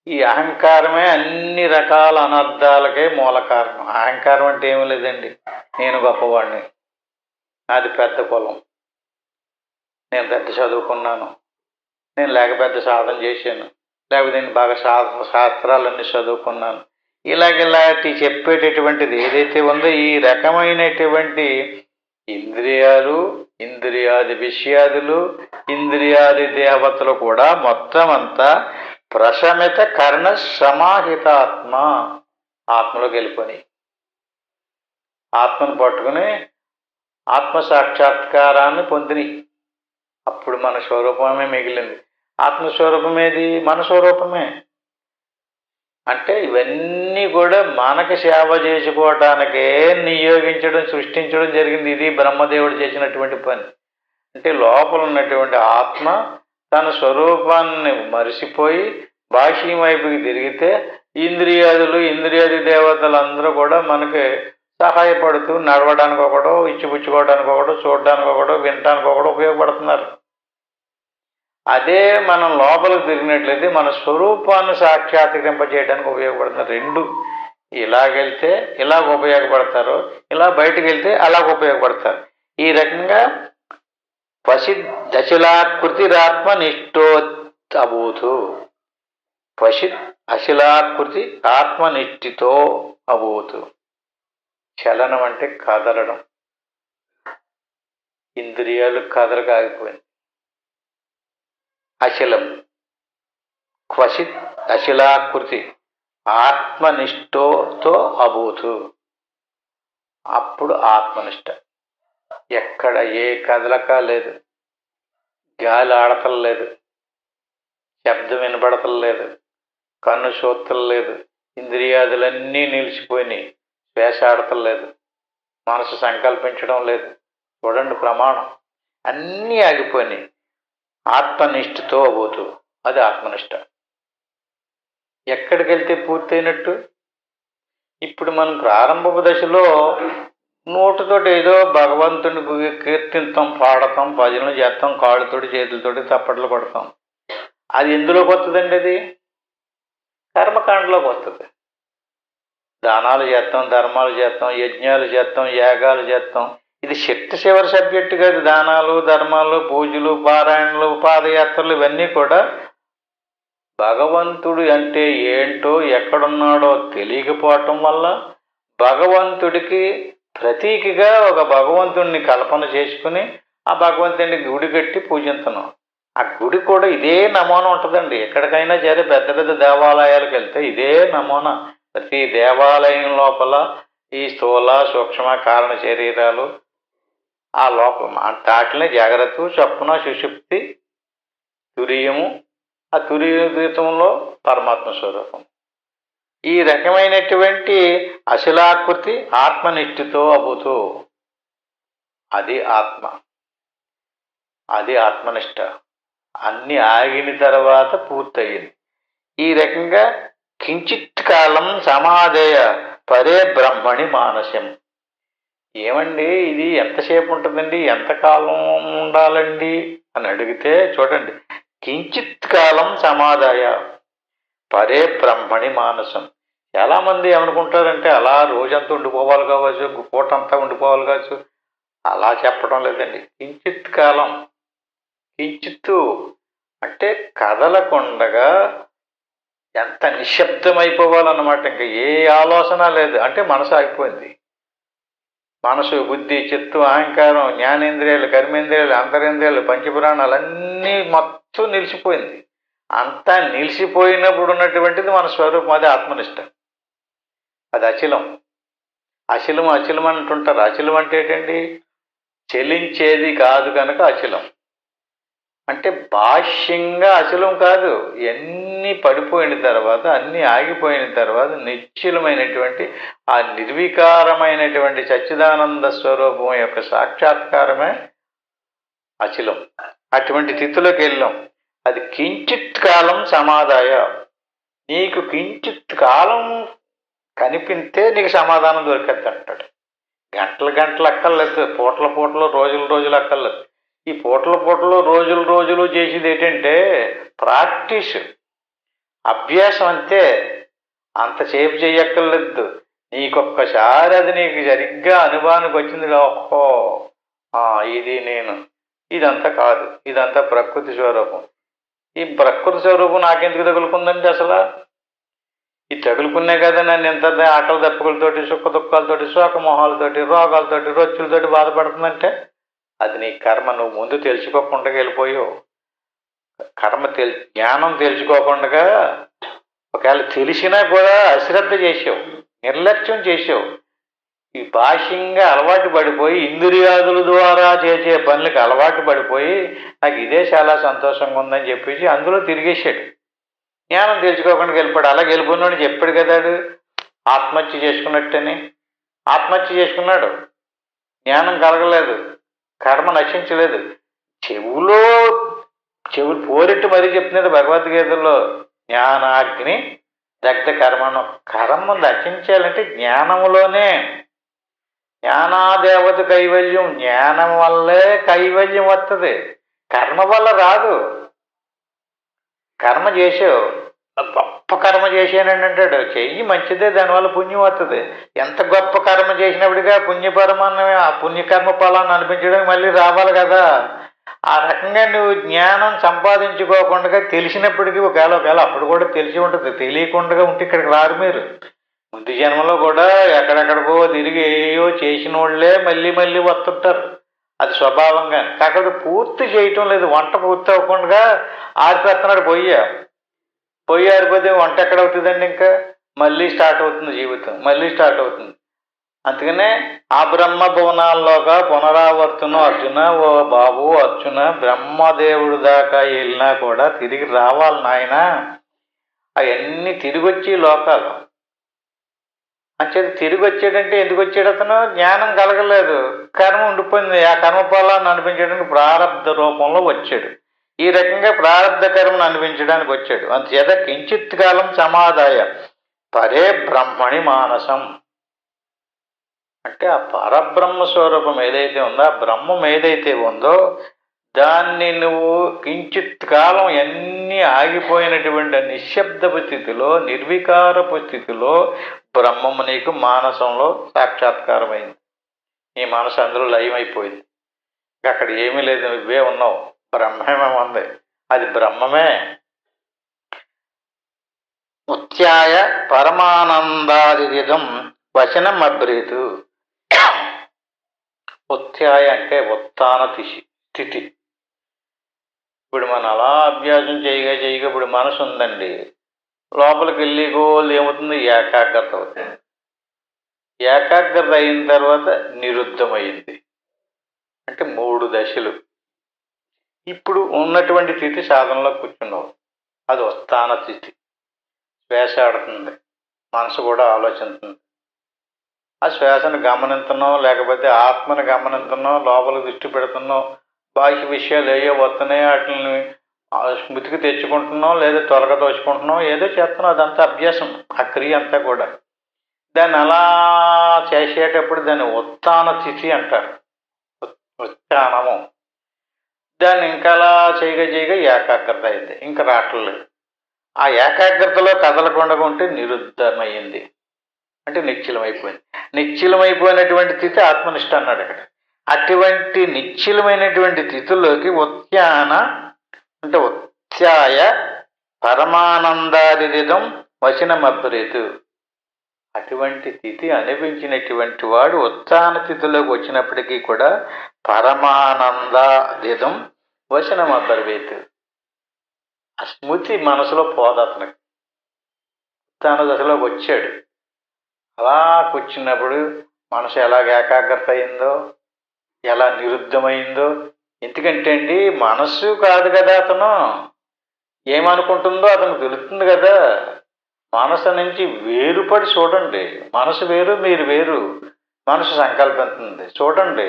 ఈ అహంకారమే అన్ని రకాల అనర్థాలకే మూల కారణం. అహంకారం అంటే ఏమీ లేదండి, నేను గొప్పవాడిని, నాది పెద్ద కులం, నేను పెద్ద చదువుకున్నాను, నేను లేక పెద్ద సాధన చేశాను, లేకపోతే నేను బాగా శాస్త్రాలన్నీ చదువుకున్నాను, ఇలాంటి చెప్పేటటువంటిది ఏదైతే ఉందో ఈ రకమైనటువంటి ఇంద్రియాలు, ఇంద్రియాది విషయాదులు, ఇంద్రియాది దేవతలు కూడా మొత్తం అంతా ప్రశమిత కర్ణ సమాహిత ఆత్మలోకి వెళ్ళిపోయి ఆత్మను పట్టుకుని ఆత్మసాక్షాత్కారాన్ని పొందిని. అప్పుడు మన స్వరూపమే మిగిలింది. ఆత్మస్వరూపమేది? మన స్వరూపమే. అంటే ఇవన్నీ కూడా మనకి సేవ చేసుకోవటానికే నియోగించడం, సృష్టించడం జరిగింది. ఇది బ్రహ్మదేవుడు చేసినటువంటి పని. అంటే లోపల ఉన్నటువంటి ఆత్మ తన స్వరూపాన్ని మరిసిపోయి బాహ్యం వైపుకి తిరిగితే ఇంద్రియాదులు, ఇంద్రియాది దేవతలందరూ కూడా మనకి సహాయపడుతూ నడవడానికి ఒకడో, ఇచ్చిపుచ్చుకోవడానికి ఒకడో, చూడడానికి ఒకడో, వినటానికి ఒకడో ఉపయోగపడుతున్నారు. అదే మనం లోపలికి తిరిగినట్లయితే మన స్వరూపాన్ని సాక్షాత్కరింపజేయడానికి ఉపయోగపడుతున్నారు. రెండు ఇలాగెళ్తే ఇలాగ ఉపయోగపడతారు, ఇలా బయటకు వెళ్తే అలాగ ఉపయోగపడతారు. ఈ రకంగా పసిదశిలాకృతిరాత్మ నిష్ఠోతభూతు. అశిలాకృతి ఆత్మనిష్ఠితో అభూతు. చలనం అంటే కదలడం. ఇంద్రియాలు కదలక ఆగిపోయింది. అశిలం క్వచిత్ అశిలాకృతి ఆత్మనిష్ఠతో అభూతు. అప్పుడు ఆత్మనిష్ట. ఎక్కడ ఏ కదలక లేదు, గాలి ఆడతల లేదు, శబ్దం వినబడతల లేదు, కన్ను చూస్తలు లేదు, ఇంద్రియాదులన్నీ నిలిచిపోయినాయి, శ్వాస ఆడతలు లేదు, మనసు సంకల్పించడం లేదు. చూడండి ప్రమాణం, అన్నీ ఆగిపోయినాయి. ఆత్మనిష్ఠతో అభూతు, అది ఆత్మనిష్ట. ఎక్కడికి వెళ్తే పూర్తయినట్టు? ఇప్పుడు మనం ప్రారంభపు దశలో నోటితోటి ఏదో భగవంతుని కీర్తిస్తాం, పాడతాం, భజనలు చేస్తాం, కాళ్ళతోటి చేతులతోటి తప్పట్లు కొడతాం. అది ఎందులోకి వస్తుందండి? అది కర్మకాండలోకి వస్తుంది. దానాలు చేస్తాం, ధర్మాలు చేస్తాం, యజ్ఞాలు చేస్తాం, యాగాలు చేస్తాం. ఇది శక్తి చివరి సబ్జెక్టు కాదు. దానాలు, ధర్మాలు, పూజలు, పారాయణలు, పాదయాత్రలు ఇవన్నీ కూడా భగవంతుడు అంటే ఏంటో, ఎక్కడున్నాడో తెలియకపోవటం వల్ల భగవంతుడికి ప్రతీకగా ఒక భగవంతుడిని కల్పన చేసుకుని ఆ భగవంతుడిని గుడి కట్టి పూజించను. ఆ గుడి కూడా ఇదే నమూనా ఉంటుందండి. ఎక్కడికైనా సరే పెద్ద పెద్ద దేవాలయాలకు వెళ్తే ఇదే నమూనా. ప్రతి దేవాలయం లోపల ఈ స్థూల, సూక్ష్మ, కారణ శరీరాలు, ఆ లోపల వాటిని జాగ్రత్త, స్వప్న, సుషుప్తి, తురియము, ఆ తురీయంలో పరమాత్మ స్వరూపం. ఈ రకమైనటువంటి అశిలాకృతి ఆత్మనిష్ఠితో అభూతు, అది ఆత్మ, అది ఆత్మనిష్ట. అన్ని ఆగిన తర్వాత పూర్తయింది. ఈ రకంగా కించిత్ కాలం సమాధేయ పరే బ్రహ్మణి మానసం. ఏమండి ఇది ఎంతసేపు ఉంటుందండి, ఎంతకాలం ఉండాలండి అని అడిగితే చూడండి, కించిత్ కాలం సమాధాయ పరే బ్రహ్మణి మానసం. చాలామంది ఏమనుకుంటారంటే అలా రోజంతా ఉండిపోవాలి కావచ్చు, పూటంతా ఉండిపోవాలి కావచ్చు. అలా చెప్పడం లేదండి. కించిత్ కాలం, కించిత్తు అంటే కదలకుండగా ఎంత నిశ్శబ్దమైపోవాలన్నమాట. ఇంకా ఏ ఆలోచన లేదు. అంటే మనసు ఆగిపోయింది. మనసు, బుద్ధి, చిత్తు, అహంకారం, జ్ఞానేంద్రియాలు, కర్మేంద్రియాలు, అంతరేంద్రియాలు, పంచపురాణాలన్నీ మొత్తం నిలిచిపోయింది. అంతా నిలిచిపోయినప్పుడు ఉన్నటువంటిది మన స్వరూపం. అది ఆత్మనిష్ట. అది అచలం. అచలం అంటుంటారు. అచలం అంటే ఏంటండి? చెలించేది కాదు కనుక అచలం. అంటే బాహ్యంగా అచలం కాదు. ఎన్ని పడిపోయిన తర్వాత, అన్నీ ఆగిపోయిన తర్వాత నిశ్చలమైనటువంటి ఆ నిర్వికారమైనటువంటి సచ్చిదానంద స్వరూపం యొక్క సాక్షాత్కారమే అచలం. అటువంటి స్థితిలోకి వెళ్ళాం. అది కించిత్ కాలం సమాధాయ. నీకు కించిత్ కాలం కనిపిస్తే నీకు సమాధానం దొరికేది అంటాడు. గంటలు అక్కర్లేదు, పూటలు రోజులు అక్కర్లేదు. ఈ పూటలు రోజులు చేసేది ఏంటంటే ప్రాక్టీస్. అభ్యాసం అంతే, అంతసేపు చెయ్యక్కర్లేదు. నీకొక్కసారి అది నీకు సరిగ్గా అనుభవానికి వచ్చింది, ఓహో ఇది నేను, ఇదంతా కాదు, ఇదంతా ప్రకృతి స్వరూపం. ఈ ప్రకృతి స్వరూపం నాకెందుకు తగులుకుందండి అసలు? ఈ తగులుకునే కదా నన్ను ఎంత ఆకలి దప్పులతోటి, సుఖ దుఃఖాలతోటి, శోకమోహాలతోటి, రోగాలతోటి, రొచ్చులతోటి బాధపడుతుందంటే అది నీ కర్మ. నువ్వు ముందు తెలుసుకోకుండా వెళ్ళిపోయావు. జ్ఞానం తెలుసుకోకుండా ఒకవేళ తెలిసినా కూడా అశ్రద్ధ చేసావు, నిర్లక్ష్యం చేసావు. ఈ బాహ్యంగా అలవాటు పడిపోయి ఇంద్రియాదుల ద్వారా చేసే పనులకు అలవాటు పడిపోయి నాకు ఇదే చాలా సంతోషంగా ఉందని చెప్పేసి అందులో తిరిగేసాడు. జ్ఞానం తెలుసుకోకుండా వెళ్ళిపోయాడు. అలా వెళ్ళిపోయినాడు చెప్పాడు కదాడు, ఆత్మహత్య చేసుకున్నట్టని. ఆత్మహత్య చేసుకున్నాడు. జ్ఞానం కలగలేదు, కర్మ నశించలేదు. చెవులు పోరెట్టు మరీ చెప్తున్నాడు భగవద్గీతలో, జ్ఞానాగ్ని దగ్ధ కర్మను. కర్మ నశించాలంటే జ్ఞానములోనే. జ్ఞానాదేవత కైవల్యం, జ్ఞానం వల్లే కైవల్యం వస్తుంది, కర్మ వల్ల రాదు. కర్మ చేసావు, గొప్ప కర్మ చేశానండి అంటాడు, చెయ్యి మంచిదే, దానివల్ల పుణ్యం వస్తుంది. ఎంత గొప్ప కర్మ చేసినప్పటిగా పుణ్యపరమాన్ని, ఆ పుణ్యకర్మ ఫలాన్ని అనిపించడానికి మళ్ళీ రావాలి కదా. ఆ రకంగా నువ్వు జ్ఞానం సంపాదించుకోకుండా తెలిసినప్పటికీ ఒకవేళ అప్పుడు కూడా తెలిసి ఉంటుంది, తెలియకుండా ఉంటే ఇక్కడికి రారు మీరు. ముందు జన్మలో కూడా ఎక్కడెక్కడికో తిరిగి ఏయో చేసిన వాళ్ళే మళ్ళీ మళ్ళీ వస్తుంటారు, అది స్వభావంగా. కాకపోతే పూర్తి చేయటం లేదు. వంట పూర్తి అవ్వకుండా ఆరిపోతున్నాడు పొయ్యి ఆరిపోతే వంట ఎక్కడ అవుతుందండి? ఇంకా మళ్ళీ స్టార్ట్ అవుతుంది జీవితం, మళ్ళీ స్టార్ట్ అవుతుంది. అందుకనే ఆ బ్రహ్మ భువనాల్లోగా పునరావర్తనం. అర్జున, ఓ బాబు అర్జున, బ్రహ్మదేవుడు దాకా వెళ్ళినా కూడా తిరిగి రావాలి నాయన. అవన్నీ తిరిగి వచ్చి లోకాలు అంచేది. తిరిగి వచ్చాడంటే ఎందుకు వచ్చాడు? అతను జ్ఞానం కలగలేదు, కర్మ ఉండిపోయింది. ఆ కర్మ ఫలాన్ని అనిపించడానికి ప్రారంధ రూపంలో వచ్చాడు. ఈ రకంగా ప్రారంధ కర్మను అనిపించడానికి వచ్చాడు. అందుచేత కించిత్ కాలం సమాధాయ పరే బ్రహ్మణి మానసం అంటే ఆ పరబ్రహ్మ స్వరూపం ఏదైతే ఉందో, ఆ బ్రహ్మం ఏదైతే ఉందో దాన్ని నువ్వు కించిత్ కాలం ఎన్ని ఆగిపోయినటువంటి నిశ్శబ్దపు స్థితిలో, నిర్వికారపు స్థితిలో బ్రహ్మము నీకు మానసంలో సాక్షాత్కారమైంది. నీ మనసు అందులో లయమైపోయింది. అక్కడ ఏమీ లేదు, నువ్వే ఉన్నావు, బ్రహ్మమే ఉంది, అది బ్రహ్మమే. ఉత్యాయ పరమానందాదిదం వచనం అబ్రీతు. ఉత్యాయ అంటే ఉత్థాన స్థితి. ఇప్పుడు మనం అలా అభ్యాసం చేయగా ఇప్పుడు మనసు ఉందండి, లోపలికి వెళ్ళి గోల్ ఏమవుతుంది? ఏకాగ్రత అవుతుంది. ఏకాగ్రత అయిన తర్వాత నిరుద్ధమైంది. అంటే 3 దశలు. ఇప్పుడు ఉన్నటువంటి స్థితి సాధనలో కూర్చున్నావు, అది ఉత్థాన స్థితి. శ్వాస ఆడుతుంది, మనసు కూడా ఆలోచిస్తుంది. ఆ శ్వాసను గమనిస్తున్నాం, లేకపోతే ఆత్మను గమనిస్తున్నాం, లోపలికి దృష్టి పెడుతున్నాం. బాహ్య విషయాలు ఏయో వస్తున్నాయి, వాటిని స్మృతికి తెచ్చుకుంటున్నాం, లేదా త్వరగా తోచుకుంటున్నాం, ఏదో చేస్తున్నాం. అదంతా అభ్యాసం, ఆ క్రియ అంతా కూడా. దాన్ని అలా చేసేటప్పుడు దాన్ని ఉత్థాన స్థితి అంటారు, ఉత్థానము. దాన్ని ఇంకా అలా చేయగా ఏకాగ్రత అయింది, ఇంకా రావట్లేదు. ఆ ఏకాగ్రతలో కదలకుండా ఉంటే నిరుద్ధమైంది, అంటే నిశ్చలమైపోయింది. నిశ్చలమైపోయినటువంటి స్థితి ఆత్మనిష్ట అన్నాడు ఇక్కడ. అటువంటి నిశ్చలమైనటువంటి స్థితిలోకి ఉత్యాన అంటే ఉత్యాయ పరమానందాదిదం వచనమబ్రేతు. అటువంటి స్థితి అనిపించినటువంటి వాడు ఉత్థాన స్థితిలోకి వచ్చినప్పటికీ కూడా పరమానందాదిదం వచనమబ్రవేతు. ఆ స్మృతి మనసులో పోదు అతనికి. ఉత్థాన దశలోకి వచ్చాడు. అలా కూర్చున్నప్పుడు మనసు ఎలాగ ఏకాగ్రత అయిందో, ఎలా నిరుద్ధమైందో. ఎందుకంటే అండి మనస్సు కాదు కదా అతను, ఏమనుకుంటుందో అతను తెలుస్తుంది కదా. మనసు నుంచి వేరుపడి చూడండి. మనసు వేరు, మీరు వేరు. మనసు సంకల్పిస్తుంది, చూడండి.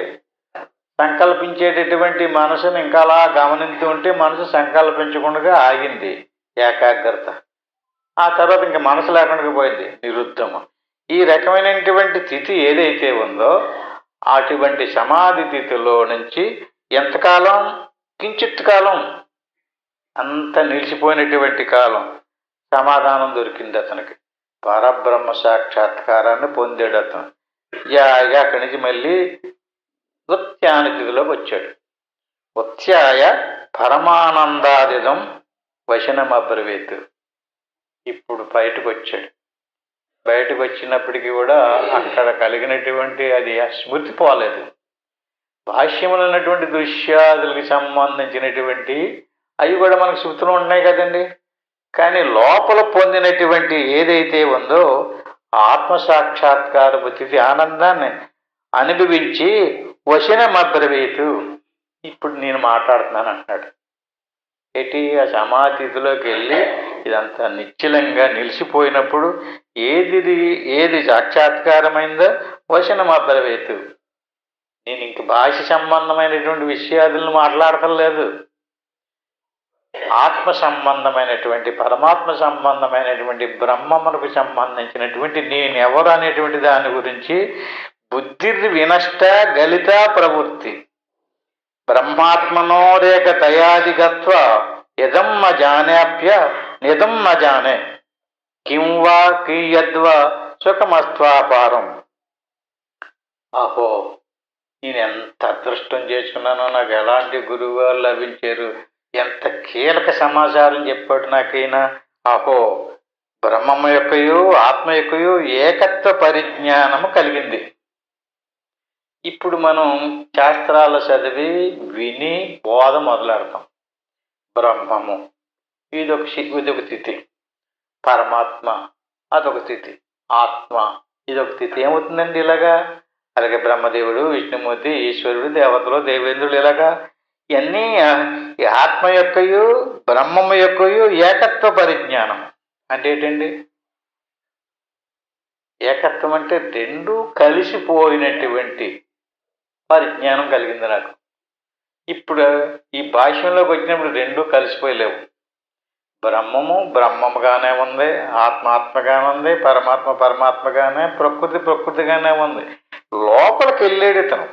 సంకల్పించేటటువంటి మనసుని ఇంకా అలా గమనిస్తూ ఉంటే మనసు సంకల్పించకుండా ఆగింది, ఏకాగ్రత. ఆ తర్వాత ఇంకా మనసు లేకుండా పోయింది, నిరుద్ధము. ఈ రకమైనటువంటి స్థితి ఏదైతే ఉందో అటువంటి సమాధి స్థితిలో నుంచి ఎంతకాలం? కించిత్ కాలం, అంత నిలిచిపోయినటువంటి కాలం. సమాధానం దొరికింది అతనికి. పరబ్రహ్మ సాక్షాత్కారాన్ని పొందాడు అతను. అక్కడి నుంచి మళ్ళీ ఉత్యానతిథిలోకి వచ్చాడు. ఉత్యాయ పరమానందాదిదం వచనమబ్రవీత్. ఇప్పుడు బయటకు వచ్చాడు. బయటకు వచ్చినప్పటికీ కూడా అక్కడ కలిగినటువంటి అది స్మృతి పోలేదు. భాష్యములు ఉన్నటువంటి దృశ్యాదులకి సంబంధించినటువంటి అవి కూడా మనకు స్మృతిలో ఉన్నాయి కదండి. కానీ లోపల పొందినటువంటి ఏదైతే ఉందో ఆత్మసాక్షాత్కార స్థితి ఆనందాన్ని అనుభవించి వచనమబ్రవీతు, ఇప్పుడు నేను మాట్లాడుతున్నాను అంటున్నాడు. ఆ సమాధిలోకి వెళ్ళి ఇదంతా నిశ్చలంగా నిలిచిపోయినప్పుడు ఏది సాక్షాత్కారమైందో వచనమబ్రవీతు. నేను ఇంక భాష సంబంధమైనటువంటి విషయాలను మాట్లాడటం లేదు. ఆత్మ సంబంధమైనటువంటి పరమాత్మ సంబంధమైనటువంటి బ్రహ్మమునకు సంబంధించినటువంటి నేనెవరు అనేటువంటి దాని గురించి బుద్ధి వినష్ట గలిత ప్రవృత్తి బ్రహ్మాత్మనో రేఖ తయాదిగత్వ యదం న జానాప్య నిదం న జానే కిం వా కీయద్వా సుఖమస్త్వాపారం. అహో, నేను ఎంత అదృష్టం చేసుకున్నానో, నాకు ఎలాంటి గురువు లభించారు, ఎంత కీలక సమాచారం చెప్పాడు నాకైనా. అహో, బ్రహ్మము యొక్కయు ఆత్మ యొక్కయు ఏకత్వ పరిజ్ఞానము కలిగింది. ఇప్పుడు మనం శాస్త్రాలు చదివి విని బోధ మొదలెడతాం. బ్రహ్మము ఇదొక స్థితి, పరమాత్మ అదొక స్థితి, ఆత్మ ఇదొక స్థితి. ఏమవుతుందండి ఇలాగా? అలాగే బ్రహ్మదేవుడు, విష్ణుమూర్తి, ఈశ్వరుడు, దేవతలు, దేవేంద్రులు, ఇలాగా ఇవన్నీ ఆత్మ యొక్కయు బ్రహ్మము యొక్కయు ఏకత్వ పరిజ్ఞానం. అంటే ఏంటండి ఏకత్వం? అంటే రెండు కలిసిపోయినటువంటి పరిజ్ఞానం కలిగింది నాకు. ఇప్పుడు ఈ భాష్యంలోకి వచ్చినప్పుడు రెండు కలిసిపోయలేవు. బ్రహ్మము బ్రహ్మముగానే ఉంది, ఆత్మ ఆత్మగానే ఉంది, పరమాత్మ పరమాత్మగానే, ప్రకృతి ప్రకృతిగానే ఉంది. లోపలికి వెళ్ళాడు ఇతను.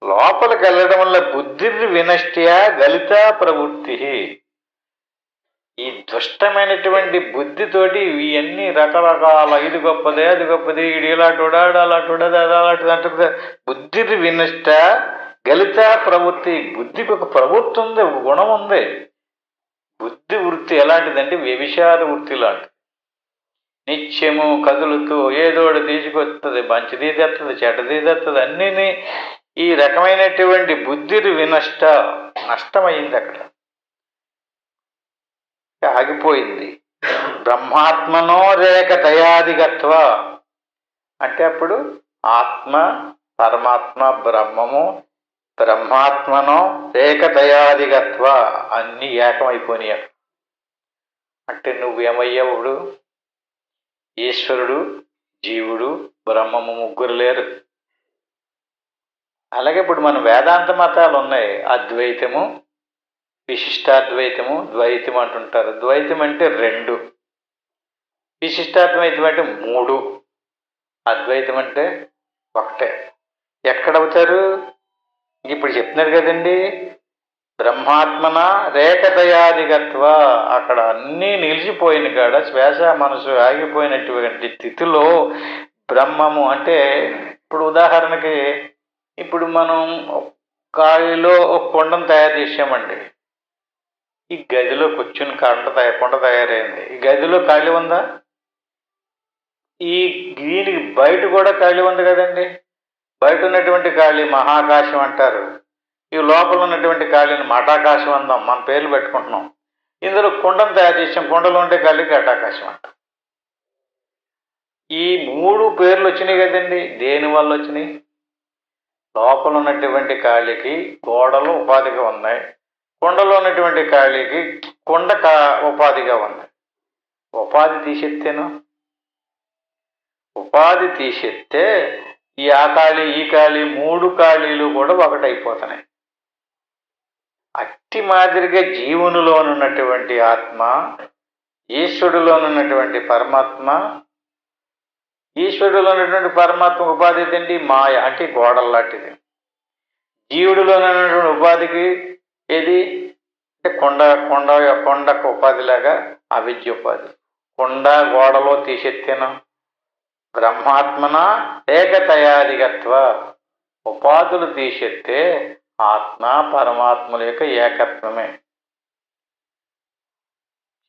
లోపలికి వెళ్ళడం వల్ల బుద్ధి వినష్ట్య గలిత ప్రవృత్తి. ఈ దుష్టమైనటువంటి బుద్ధితోటి ఇవన్నీ రకరకాల ఇది గొప్పదే అది గొప్పది, ఇది ఇలాంటివాడు అలాంటివాడు అది అలాంటిది అంటే బుద్ధి వినష్ట గలిత ప్రవృత్తి. బుద్ధికి ఒక ప్రవృత్తి ఉంది, ఒక గుణం ఉంది. బుద్ధి వృత్తి ఎలాంటిదంటే వ్యభిచార వృత్తి లాంటిది. నిత్యము కదులుతూ ఏదోడు తీసుకొస్తుంది, మంచిది తెస్తుంది, చెడ్డది తెస్తుంది, అన్నీ ఈ రకమైనటువంటి బుద్ధి వినష్ట నష్టమైంది, అక్కడ ఆగిపోయింది. బ్రహ్మాత్మనో రేఖ దయాదిగత్వ అంటే అప్పుడు ఆత్మ పరమాత్మ బ్రహ్మము బ్రహ్మాత్మనో రేఖ దయాదిగత్వ అన్నీ ఏకమైపోయినాయి. అంటే నువ్వేమయ్యావుడు? ఈశ్వరుడు, జీవుడు, బ్రహ్మము ముగ్గురు లేరు. అలాగే ఇప్పుడు మన వేదాంత మతాలు ఉన్నాయి. అద్వైతము, విశిష్టాద్వైతము, ద్వైతం అంటుంటారు. ద్వైతం అంటే రెండు, విశిష్టాద్వైతం అంటే మూడు, అద్వైతం అంటే ఒకటే. ఎక్కడవుతారు? ఇప్పుడు చెప్తున్నారు కదండి, బ్రహ్మాత్మన రేఖదయాదిగత్వ. అక్కడ అన్నీ నిలిచిపోయిన కాడ శ్వాస మనసు ఆగిపోయినటువంటి స్థితిలో బ్రహ్మము అంటే, ఇప్పుడు ఉదాహరణకి ఇప్పుడు మనం గాలిలో ఒక కొండను తయారు చేసామండి. ఈ గదిలో కూర్చుని కొండ తయారైంది. ఈ గదిలో ఖాళీ ఉందా? దీనికి బయట కూడా ఖాళీ ఉంది కదండి. బయట ఉన్నటువంటి ఖాళీ మహాకాశం అంటారు. ఈ లోపల ఉన్నటువంటి ఖాళీని మఠాకాశం అందాం, మన పేర్లు పెట్టుకుంటున్నాం. ఇందులో కుండను తయారు చేసాం, కుండలో ఉండే ఖాళీ ఘటాకాశం అంట. ఈ మూడు పేర్లు వచ్చినాయి కదండి. దేనివల్ల వచ్చినాయి? లోపల ఉన్నటువంటి ఖాళీకి గోడలు ఉపాధిగా ఉన్నాయి, కుండలో ఉన్నటువంటి ఖాళీకి కుండ ఉపాధిగా ఉంది. ఉపాధి తీసేస్తేను, ఉపాధి తీసేస్తే ఈ ఖాళీ ఈ ఖాళీ మూడు ఖాళీలు కూడా ఒకటైపోతున్నాయి. అట్టి మాదిరిగా జీవునిలోనున్నటువంటి ఆత్మ, ఈశ్వరులోనున్నటువంటి పరమాత్మ, ఈశ్వరులో ఉన్నటువంటి పరమాత్మ ఉపాధి ఏంటి? మాయ, అంటే గోడల లాంటిది. జీవుడిలో ఉన్నటువంటి ఉపాధికి ఏది? అంటే కొండకు ఉపాధిలాగా అవిద్య ఉపాధి. కుండ గోడలో తీసెత్తెను బ్రహ్మాత్మన ఏకతయాదిగత్వ. ఉపాధులు తీసెత్తే ఆత్మ పరమాత్మల యొక్క ఏకత్వమే.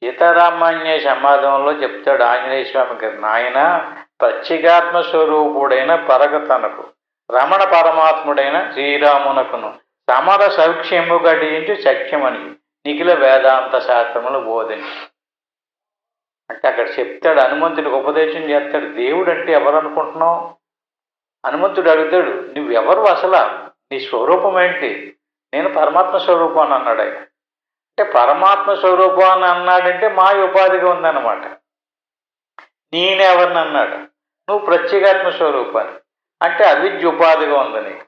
సీతారామాన్య సమాధంలో చెప్తాడు ఆంజనేయ స్వామి గారు, నాయన ప్రత్యేగాత్మ స్వరూపుడైన పరగతనకు రమణ పరమాత్ముడైన శ్రీరామునకును సమర సౌక్ష్యము గడించి సఖ్యమని నిఖిల వేదాంత శాస్త్రములు బోధించి. అంటే అక్కడ చెప్తాడు, హనుమంతుడికి ఉపదేశం చేస్తాడు. దేవుడు అంటే ఎవరు అనుకుంటున్నావు? హనుమంతుడు అడుగుతాడు, నువ్వెవరు అసలు, నీ స్వరూపం ఏంటి? నేను పరమాత్మ స్వరూపాన్ని అన్నాడు ఆయన. అంటే పరమాత్మ స్వరూపాన్ని అన్నాడంటే మాయ ఉపాధిగా ఉందన్నమాట. నేనెవరిని అన్నాడు, నువ్వు ప్రత్యేగాత్మ స్వరూపాన్ని అంటే అవిద్య ఉపాధిగా ఉంది నీకు.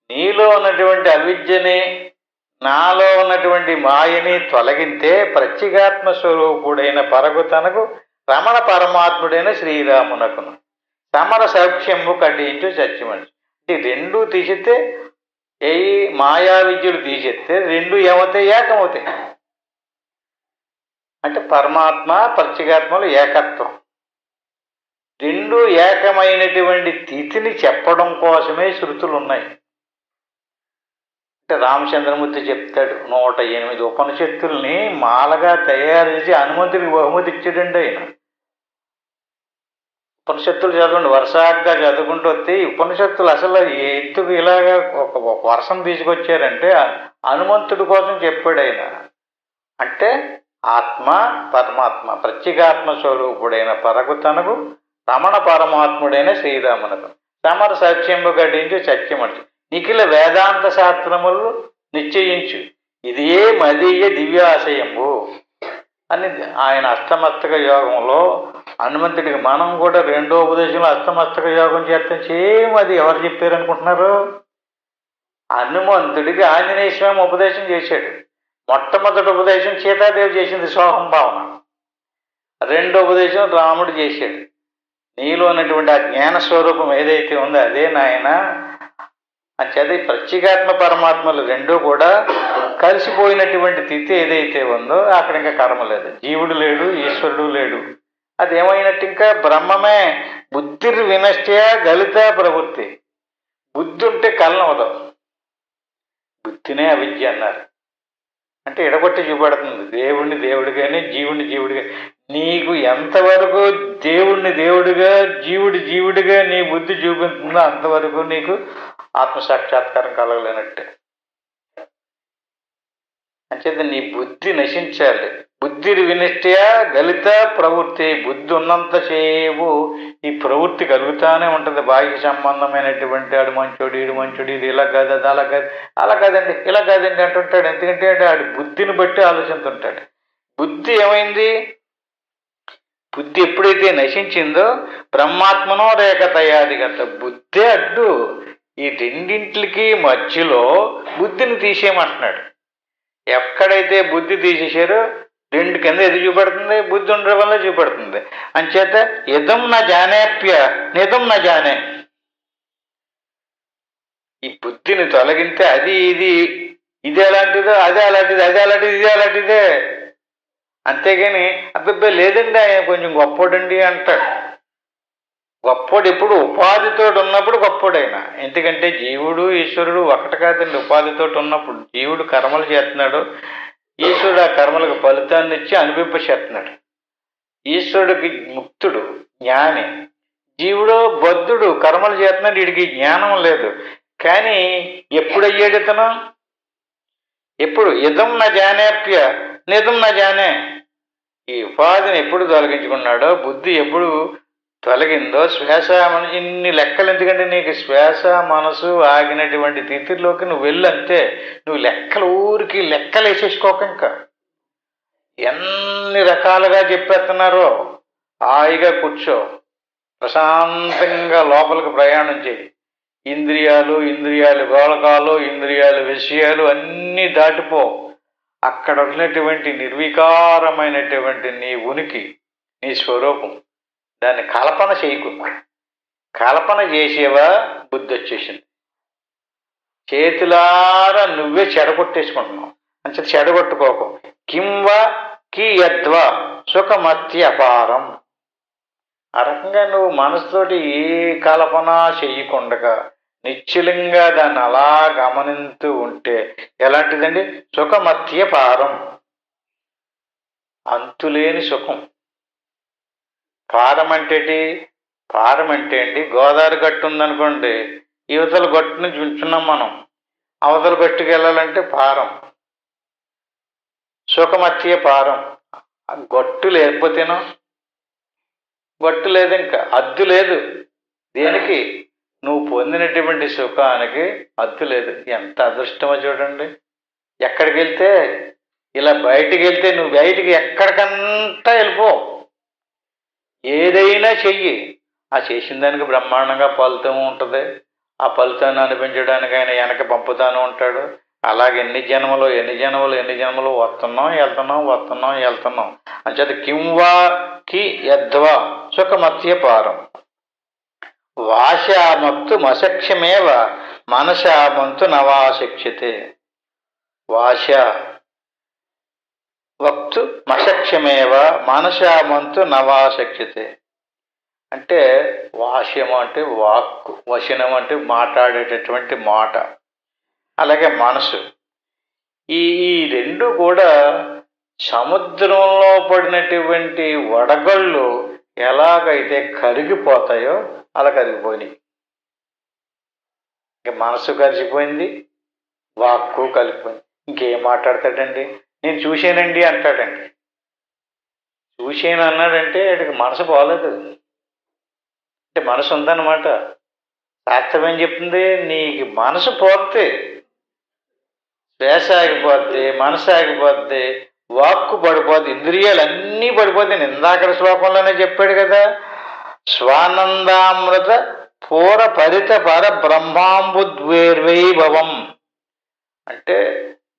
నీలో ఉన్నటువంటి అవిద్యని నాలో ఉన్నటువంటి మాయని తొలగితే ప్రత్యేగాత్మ స్వరూపుడైన పరగుతనకు రమణ పరమాత్ముడైన శ్రీరామునకును సమర సౌక్ష్యము కటించు సత్యమని. ఈ రెండు తీసితే ఏ మాయా విద్యలు తీసేస్తే రెండు ఏమవుతాయి? ఏకమవుతాయి. అంటే పరమాత్మ ప్రత్యేగాత్మలు ఏకత్వం. రెండు ఏకమైనటువంటి స్థితిని చెప్పడం కోసమే శృతులు ఉన్నాయి. అంటే రామచంద్రమూర్తి చెప్తాడు, 108 ఉపనిషత్తుల్ని మాలగా తయారు చేసి హనుమంతుడికి బహుమతి ఇచ్చాడండి ఆయన. ఉపనిషత్తులు చదవండి, వరుసగా చదువుకుంటూ వస్తే ఉపనిషత్తులు అసలు ఎందుకు ఇలాగా ఒక వర్షం తీసుకొచ్చారంటే హనుమంతుడి కోసం చెప్పాడు ఆయన. అంటే ఆత్మ పరమాత్మ ప్రత్యేగాత్మ స్వరూపుడైన పరగుతనకు రమణ పరమాత్ముడైన శ్రీరామునకు సమర సత్యము గడించు సత్యమని నిఖిల వేదాంత శాస్త్రములు నిశ్చయించు ఇదే మదీయ దివ్యాశయము అని ఆయన అష్టమస్తక యోగంలో హనుమంతుడికి. మనం కూడా రెండో ఉపదేశంలో అష్టమస్తక యోగం చేస్తాం. సేమ్ అది ఎవరు చెప్పారు అనుకుంటున్నారు? హనుమంతుడికి ఆంజనేయ స్వామి ఉపదేశం చేశాడు. మొట్టమొదటి ఉపదేశం సీతాదేవి చేసింది సోహం భావన. రెండో ఉపదేశం రాముడు చేశాడు. నీలో ఉన్నటువంటి ఆ జ్ఞాన స్వరూపం ఏదైతే ఉందో అదే నాయన అంచేత ప్రత్యేగాత్మ పరమాత్మలు రెండూ కూడా కలిసిపోయినటువంటి స్థితి ఏదైతే ఉందో అక్కడ ఇంకా కర్మ లేదు, జీవుడు లేడు, ఈశ్వరుడు లేడు. అదేమైనట్టు ఇంకా బ్రహ్మమే. బుద్ధి వినష్ట్య గలిత ప్రవృత్తి. బుద్ధి ఉంటే కలనవదు. బుద్ధినే అవిద్య అన్నారు. అంటే ఎడగొట్టి చూపెడుతుంది దేవుణ్ణి దేవుడిగానే జీవుడిని జీవుడిగా. నీకు ఎంతవరకు దేవుణ్ణి దేవుడిగా జీవుడిగా నీ బుద్ధి చూపిస్తుందో అంతవరకు నీకు ఆత్మసాక్షాత్కారం కలగలేనట్టే. అంచేత నీ బుద్ధి నశించాలి. బుద్ధి వినిష్ట్య గలిత ప్రవృత్తి. బుద్ధి ఉన్నంతసేపు ఈ ప్రవృత్తి కలుగుతానే ఉంటుంది. బాహ్య సంబంధమైనటువంటి ఆడు మంచోడు, ఈడు మంచోడు, ఇది ఇలా కాదు, అది అలా కాదు, అలా కాదండి, ఇలా కాదండి అంటుంటాడు. ఎందుకంటే ఆడి బుద్ధిని బట్టి ఆలోచిస్తుంటాడు. బుద్ధి ఏమైంది? బుద్ధి ఎప్పుడైతే నశించిందో బ్రహ్మాత్మనో రేఖతయాదిగత. బుద్ధే అడ్డు. ఈ రెండింటికి మధ్యలో బుద్ధిని తీసేయమంటున్నాడు. ఎక్కడైతే బుద్ధి తీసేశారో రెండు కింద ఎది చూపెడుతుంది? బుద్ధి ఉండడం వల్ల చూపెడుతుంది. అంచేత ఇదం నా జానేప్య నిదం నా జానే. ఈ బుద్ధిని తొలగితే అది ఇది ఎలాంటిదో అదే అలాంటిది, అదే అలాంటిది, ఇది అలాంటిదే. అంతేగాని అబ్బాయి లేదండి ఆయన కొంచెం గొప్పోడండి అంటాడు. గొప్పోడు ఎప్పుడు ఉపాధితో ఉన్నప్పుడు గొప్పోడైనా. ఎందుకంటే జీవుడు ఈశ్వరుడు ఒకటి కాదండి. ఉపాధితో ఉన్నప్పుడు జీవుడు కర్మలు చేస్తున్నాడు, ఈశ్వరుడు ఆ కర్మలకు ఫలితాన్ని ఇచ్చి అనుభవింపచేస్తున్నాడు. ఈశ్వరుడికి ముక్తుడు జ్ఞాని, జీవుడు బద్ధుడు కర్మలు చేస్తున్నాడు, వీడికి జ్ఞానం లేదు. కానీ ఎప్పుడు అయ్యాడు ఇతను? ఎప్పుడు ఇదం నా జానేప్య నిదం నా జానే. ఈ ఉపాధిని ఎప్పుడు తొలగించుకున్నాడో, బుద్ధి ఎప్పుడు తొలగిందో, శ్వాస ఇన్ని లెక్కలు. ఎందుకంటే నీకు శ్వాస మనసు ఆగినటువంటి స్థితిలోకి నువ్వు వెళ్ళంతే. నువ్వు ఊరికి లెక్కలు వేసేసుకోక. ఇంకా ఎన్ని రకాలుగా చెప్పేస్తున్నారో హాయిగా కూర్చో, ప్రశాంతంగా లోపలికి ప్రయాణం చేయి. ఇంద్రియాలు గోళకాలు, ఇంద్రియాలు విషయాలు అన్నీ దాటిపో. అక్కడ ఉన్నటువంటి నిర్వికారమైనటువంటి నీ ఉనికి, నీ స్వరూపం, దాన్ని కల్పన చేయకు. కల్పన చేసేవా బుద్ధి వచ్చేసింది. చేతులారా నువ్వే చెడగొట్టేసుకుంటున్నావు. అంటే చెడగొట్టుకోకు. కింవా కి యద్వా సుఖమత్యపారం. ఆ రకంగా నువ్వు మనసుతోటి ఏ కల్పన చెయ్యకుండగా నిశ్చలంగా దాన్ని అలా గమనిస్తూ ఉంటే ఎలాంటిదండి? సుఖమత్యపారం, అంతులేని సుఖం. పారం అంటే పారం అంటే అండి, గోదావరి గట్టు ఉందనుకోండి, యువతల గట్టు నుంచి ఉంచున్నాం మనం, అవతల గట్టుకు వెళ్ళాలంటే పారం. సుఖమత్య పారం. గట్టు లేకపోతేనో, గట్టు లేదు, ఇంకా అద్దు లేదు. దేనికి? నువ్వు పొందినటువంటి సుఖానికి అద్దు లేదు. ఎంత అదృష్టమో చూడండి. ఎక్కడికి వెళ్తే, ఇలా బయటికి వెళ్తే నువ్వు బయటికి ఎక్కడికంతా వెళ్ళిపో, ఏదైనా చెయ్యి, ఆ చేసిన దానికి బ్రహ్మాండంగా ఫలితం ఉంటుంది. ఆ ఫలితాన్ని అనిపించడానికి ఆయన వెనక పంపుతాను ఉంటాడు. అలాగే ఎన్ని జన్మలు వస్తున్నాం. అంచేత కింవా కి యద్వా సుఖమత్యపారం. వాశామత్తు మసఖ్యమేవ మనశామంతు నవాశిక్షితే. వాశ వక్తు మసఖ్యమేవ మనశామంతు నవాశిక్షితే. అంటే వాష్యము అంటే వాక్కు, వచనం అంటే మాట్లాడేటటువంటి మాట, అలాగే మనసు. ఈ రెండు కూడా సముద్రంలో పడినటువంటి వడగళ్ళు ఎలాగైతే కరిగిపోతాయో అలా కరిగిపోయినాయి. ఇంక మనసు కలిసిపోయింది, వాక్కు కలిసిపోయింది. ఇంకేం మాట్లాడతాడండి? నేను చూశానండి అంటాడండి. చూశాను అన్నాడంటే వాడికి మనసు పోలేదు, అంటే మనసు ఉందన్నమాట. శాస్త్రం ఏం చెప్తుంది? నీకు మనసు పోతే శ్వాస ఆగిపోద్ది, మనసు ఆగిపోద్ది, వాక్కు పడిపోద్ది, ఇంద్రియాలు అన్నీ పడిపోతాయి. ఇందాక శ్లోకంలోనే చెప్పాడు కదా, స్వానందామృత పూర పరిత పర బ్రహ్మాంబుద్వేర్వైభవం. అంటే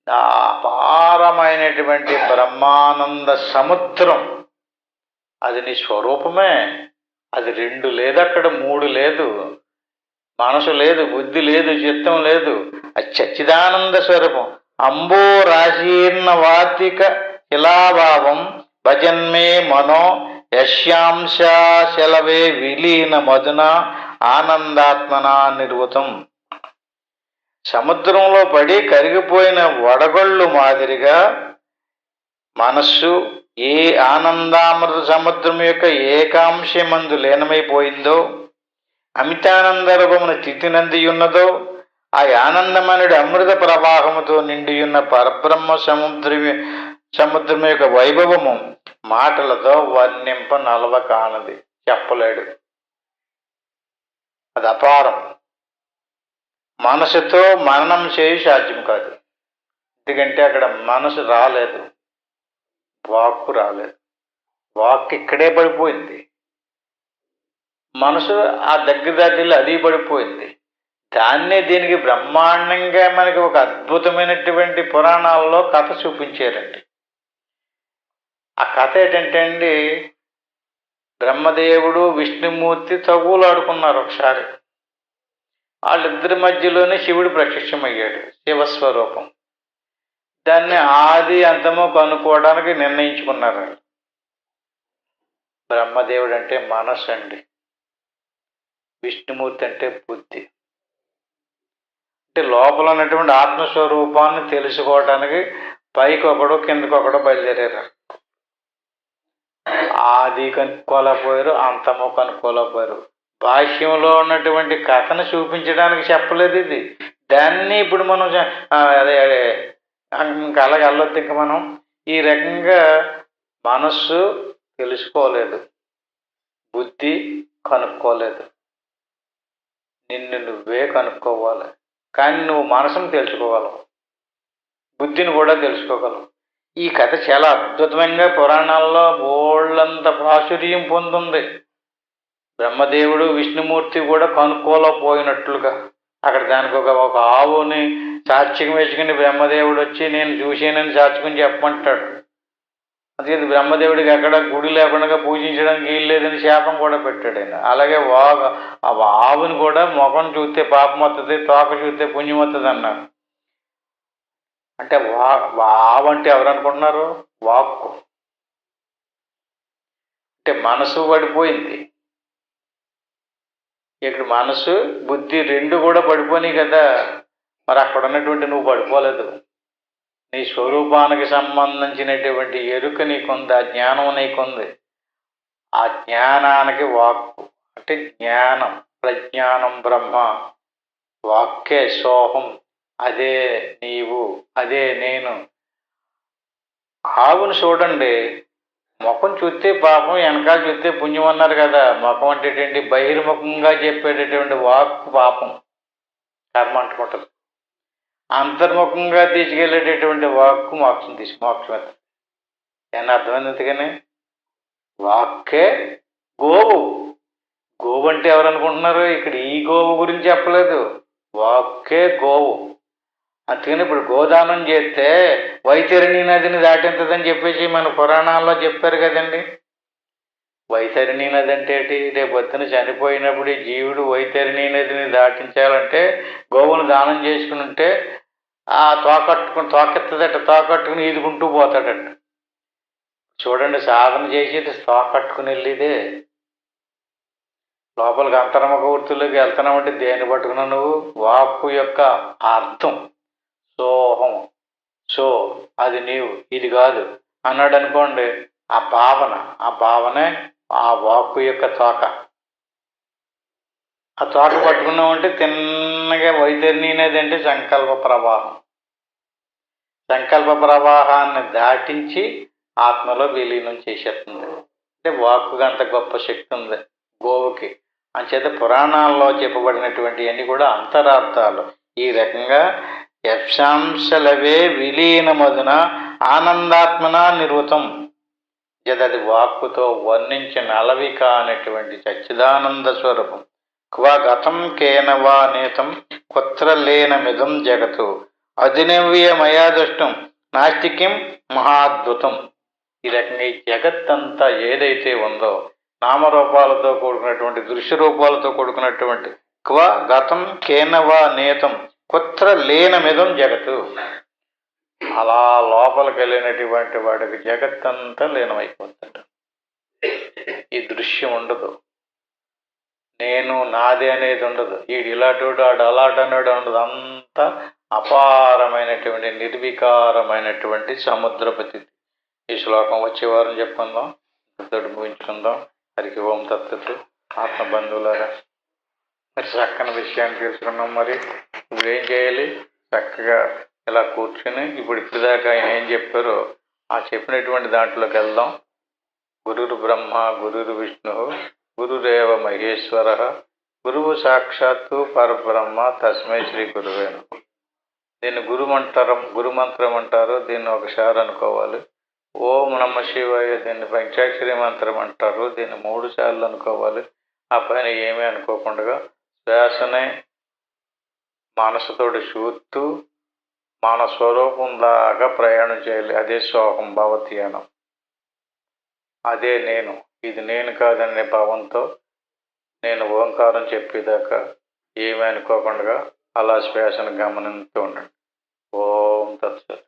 ఆ అపారమైనటువంటి బ్రహ్మానంద సముద్రం, అది నీ స్వరూపమే. అది 2 లేదు, అక్కడ 3 లేదు. మనసు లేదు, బుద్ధి లేదు, చిత్తం లేదు. అది సచ్చిదానంద స్వరూపం. అంబో రాశీర్ణ వాతిక శిలాభావం భజన్మే మనో యశ్యాంశా శలవే విలీన మధున ఆనందాత్మనా నిర్వృతం. సముద్రంలో పడి కరిగిపోయిన వడగళ్ళు మాదిరిగా మనస్సు ఏ ఆనందామృత సముద్రం యొక్క ఏకాంశమందు లీనమైపోయిందో, అమితానందరూపమున స్థితినంది ఉన్నదో, ఆ ఆనందమనుడి అమృత ప్రవాహముతో నిండియున్న పరబ్రహ్మ సముద్రం యొక్క వైభవము మాటలతో వర్ణింప నలవ కానది, చెప్పలేడు. అది అపారం. మనసుతో మననం చేయి సాధ్యం కాదు. ఎందుకంటే అక్కడ మనసు రాలేదు, వాక్కు రాలేదు. వాక్కు ఇక్కడే పడిపోయింది, మనసు ఆ దగ్గరలో అది పడిపోయింది. దాన్నే దీనికి బ్రహ్మాండంగా మనకి ఒక అద్భుతమైనటువంటి పురాణాల్లో కథ చూపించారండి. ఆ కథ ఏంటంటే అండి, బ్రహ్మదేవుడు విష్ణుమూర్తి తగులాడుకున్నారు ఒకసారి. వాళ్ళిద్దరి మధ్యలోనే శివుడు ప్రత్యక్షమయ్యాడు, శివస్వరూపం. దాన్ని ఆది అంతమో కనుక్కోవడానికి నిర్ణయించుకున్నారు. బ్రహ్మదేవుడు అంటే మనసు అండి, విష్ణుమూర్తి అంటే బుద్ధి. అంటే లోపల ఉన్నటువంటి ఆత్మస్వరూపాన్ని తెలుసుకోవడానికి పైకి ఒకడు కిందకొకడు బయలుదేరారు. ఆది కనుక్కోలేకపోయారు, అంతము కనుక్కోలేకపోయారు. భాష్యంలో ఉన్నటువంటి కథను చూపించడానికి చెప్పలేదు ఇది. దాన్ని ఇప్పుడు మనం అదే ఇంకా అలాగే వెళ్ళొద్దు. ఇంకా మనం ఈ రకంగా మనస్సు తెలుసుకోలేదు, బుద్ధి కనుక్కోలేదు. నిన్ను నువ్వే కనుక్కోవాలి. కానీ నువ్వు మనసును తెలుసుకోగలవు, బుద్ధిని కూడా తెలుసుకోగలవు. ఈ కథ చాలా అద్భుతంగా పురాణాల్లో బోళ్ళంత ప్రాచుర్యం పొందుంది. బ్రహ్మదేవుడు విష్ణుమూర్తి కూడా కనుక్కోలేకపోయినట్లుగా అక్కడ దానికి ఒక ఆవుని సాక్ష్యం వేసుకుని బ్రహ్మదేవుడు వచ్చి నేను చూశానని సాక్ష్యం చెప్పమంటాడు. అందుకని బ్రహ్మదేవుడికి ఎక్కడ గుడి లేకుండా పూజించడానికి వీలు లేదని శాపం కూడా పెట్టాడు ఆయన. అలాగే ఆ ఆవుని కూడా ముఖం చూస్తే పాపం వస్తుంది, తోక చూస్తే పుణ్యం వస్తుంది అన్నారు. అంటే ఆవు అంటే ఎవరు అనుకుంటున్నారు? వాక్కు. అంటే మనసు పడిపోయింది. ఇక్కడ మనసు బుద్ధి రెండు కూడా పడిపోయినాయి కదా. మరి అక్కడ ఉన్నటువంటి నువ్వు పడిపోలేదు. నీ స్వరూపానికి సంబంధించినటువంటి ఎరుక నీకుంది, ఆ జ్ఞానం నీకుంది. ఆ జ్ఞానానికి వాక్కు అంటే జ్ఞానం, ప్రజ్ఞానం బ్రహ్మ. వాక్కే సోహం, అదే నీవు, అదే నేను. ఆవును చూడండి, ముఖం చూస్తే పాపం, వెనకాల చూస్తే పుణ్యం అన్నారు కదా. ముఖం అంటే బహిర్ముఖంగా చెప్పేటటువంటి వాక్కు పాపం, కర్మ అంటుకుంటుంది. అంతర్ముఖంగా తీసుకెళ్ళేటటువంటి వాక్కు మోక్షం మోక్షం. ఏమన్నా అర్థమైంది? అందుకని వాక్కే గోవు. గోవు అంటే ఎవరు అనుకుంటున్నారు? ఇక్కడ ఈ గోవు గురించి చెప్పలేదు, వాక్కే గోవు. అందుకని ఇప్పుడు గోదానం చేస్తే వైతరిణి నదిని దాటింతదని చెప్పేసి మన పురాణాల్లో చెప్పారు కదండి. వైతరిణి నది అంటే ఏంటి? రేపు పొద్దున చనిపోయినప్పుడు ఈ జీవుడు వైతరిణి నదిని దాటించాలంటే గోవును దానం చేసుకుని ఉంటే ఆ తోకెత్తదట, తోకట్టుకుని ఈదుకుంటూ పోతాడట. చూడండి, సాధన చేసేది తోకట్టుకుని వెళ్ళేదే. లోపలికి అంతర్ముఖ వృత్తుల్లోకి వెళ్తున్నామంటే దేన్ని పట్టుకున్నావు నువ్వు? వాక్కు యొక్క అర్థం సోహం, సో అది నీవు, ఇది కాదు అన్నాడు అనుకోండి. ఆ భావనే ఆ వాక్కు యొక్క తోక. ఆ తోక పట్టుకున్నామంటే తిన్నగా వైతరిణి అనేది అంటే సంకల్ప ప్రవాహం. సంకల్ప ప్రవాహాన్ని దాటించి ఆత్మలో విలీనం చేసేస్తుంది. అంటే వాక్కుకి అంత గొప్ప శక్తి ఉంది గోవుకి. అంచేత పురాణాల్లో చెప్పబడినటువంటి కూడా అంతరార్థాలు. ఈ రకంగా యశాంశలవే విలీనమదున ఆనందాత్మన నిర్వృతం. జదది వాక్కుతో వర్ణించిన అలవిక అనేటువంటి సచ్చిదానంద స్వరూపం. క్వ గతం కేనవా నేతం కుత్ర లేనమిదం జగతు అధినవ్య మయా దృష్టం నాస్తికం మహాద్భుతం. ఈ రకంగా ఈ జగత్తంతా ఏదైతే ఉందో నామరూపాలతో కూడుకున్నటువంటి, దృశ్య రూపాలతో కూడుకున్నటువంటి క్వ గతం కేనవా నేతం కుత్ర లేనమిదం జగత్తు. అలా లోపలికి వెళ్ళినటువంటి వాడికి జగత్తంతా లీనమైపోతాడు. ఈ దృశ్యం ఉండదు, నేను నాది అనేది ఉండదు, ఈడు ఇలాంటి ఆడు అలాంటి అనేవాడు ఉండదు. అంతా అపారమైనటువంటి నిర్వికారమైనటువంటి సముద్రపతి. ఈ శ్లోకం వచ్చే వారం చెప్పుకుందాం, తోటి ముగించుకుందాం. హరికి ఓం తత్తుతు. ఆత్మబంధువులారా, మరి చక్కని విషయాన్ని తెలుసుకున్నాం. మరి ఇప్పుడు ఏం చేయాలి? చక్కగా ఇలా కూర్చుని ఇప్పుడు దాకా ఆయన ఏం చెప్పారో ఆ చెప్పినటువంటి దాంట్లోకి వెళ్దాం. గురుర్ బ్రహ్మ గురుర్ విష్ణు గురురేవ మహేశ్వర గురువు సాక్షాత్తు పరబ్రహ్మ తస్మై శ్రీ గురువే నమః. దీన్ని గురుమంత్రం అంటారు. దీన్ని ఒకసారి అనుకోవాలి. ఓం నమ శివాయ, దీన్ని పంచాక్షరి మంత్రం అంటారు. దీన్ని 3 సార్లు అనుకోవాలి. ఆ పైన ఏమీ అనుకోకుండా శ్వాసనే మనసుతోటి చూస్తూ మన స్వరూపం దాకా ప్రయాణం చేయాలి. అదే సోహం భవత్యానం, అదే నేను, ఇది నేను కాదనే భావంతో నేను ఓంకారం చెప్పేదాకా ఏమీ అనుకోకుండా అలా శ్వాసను గమనిస్తూ ఉండండి. ఓం తత్సత్.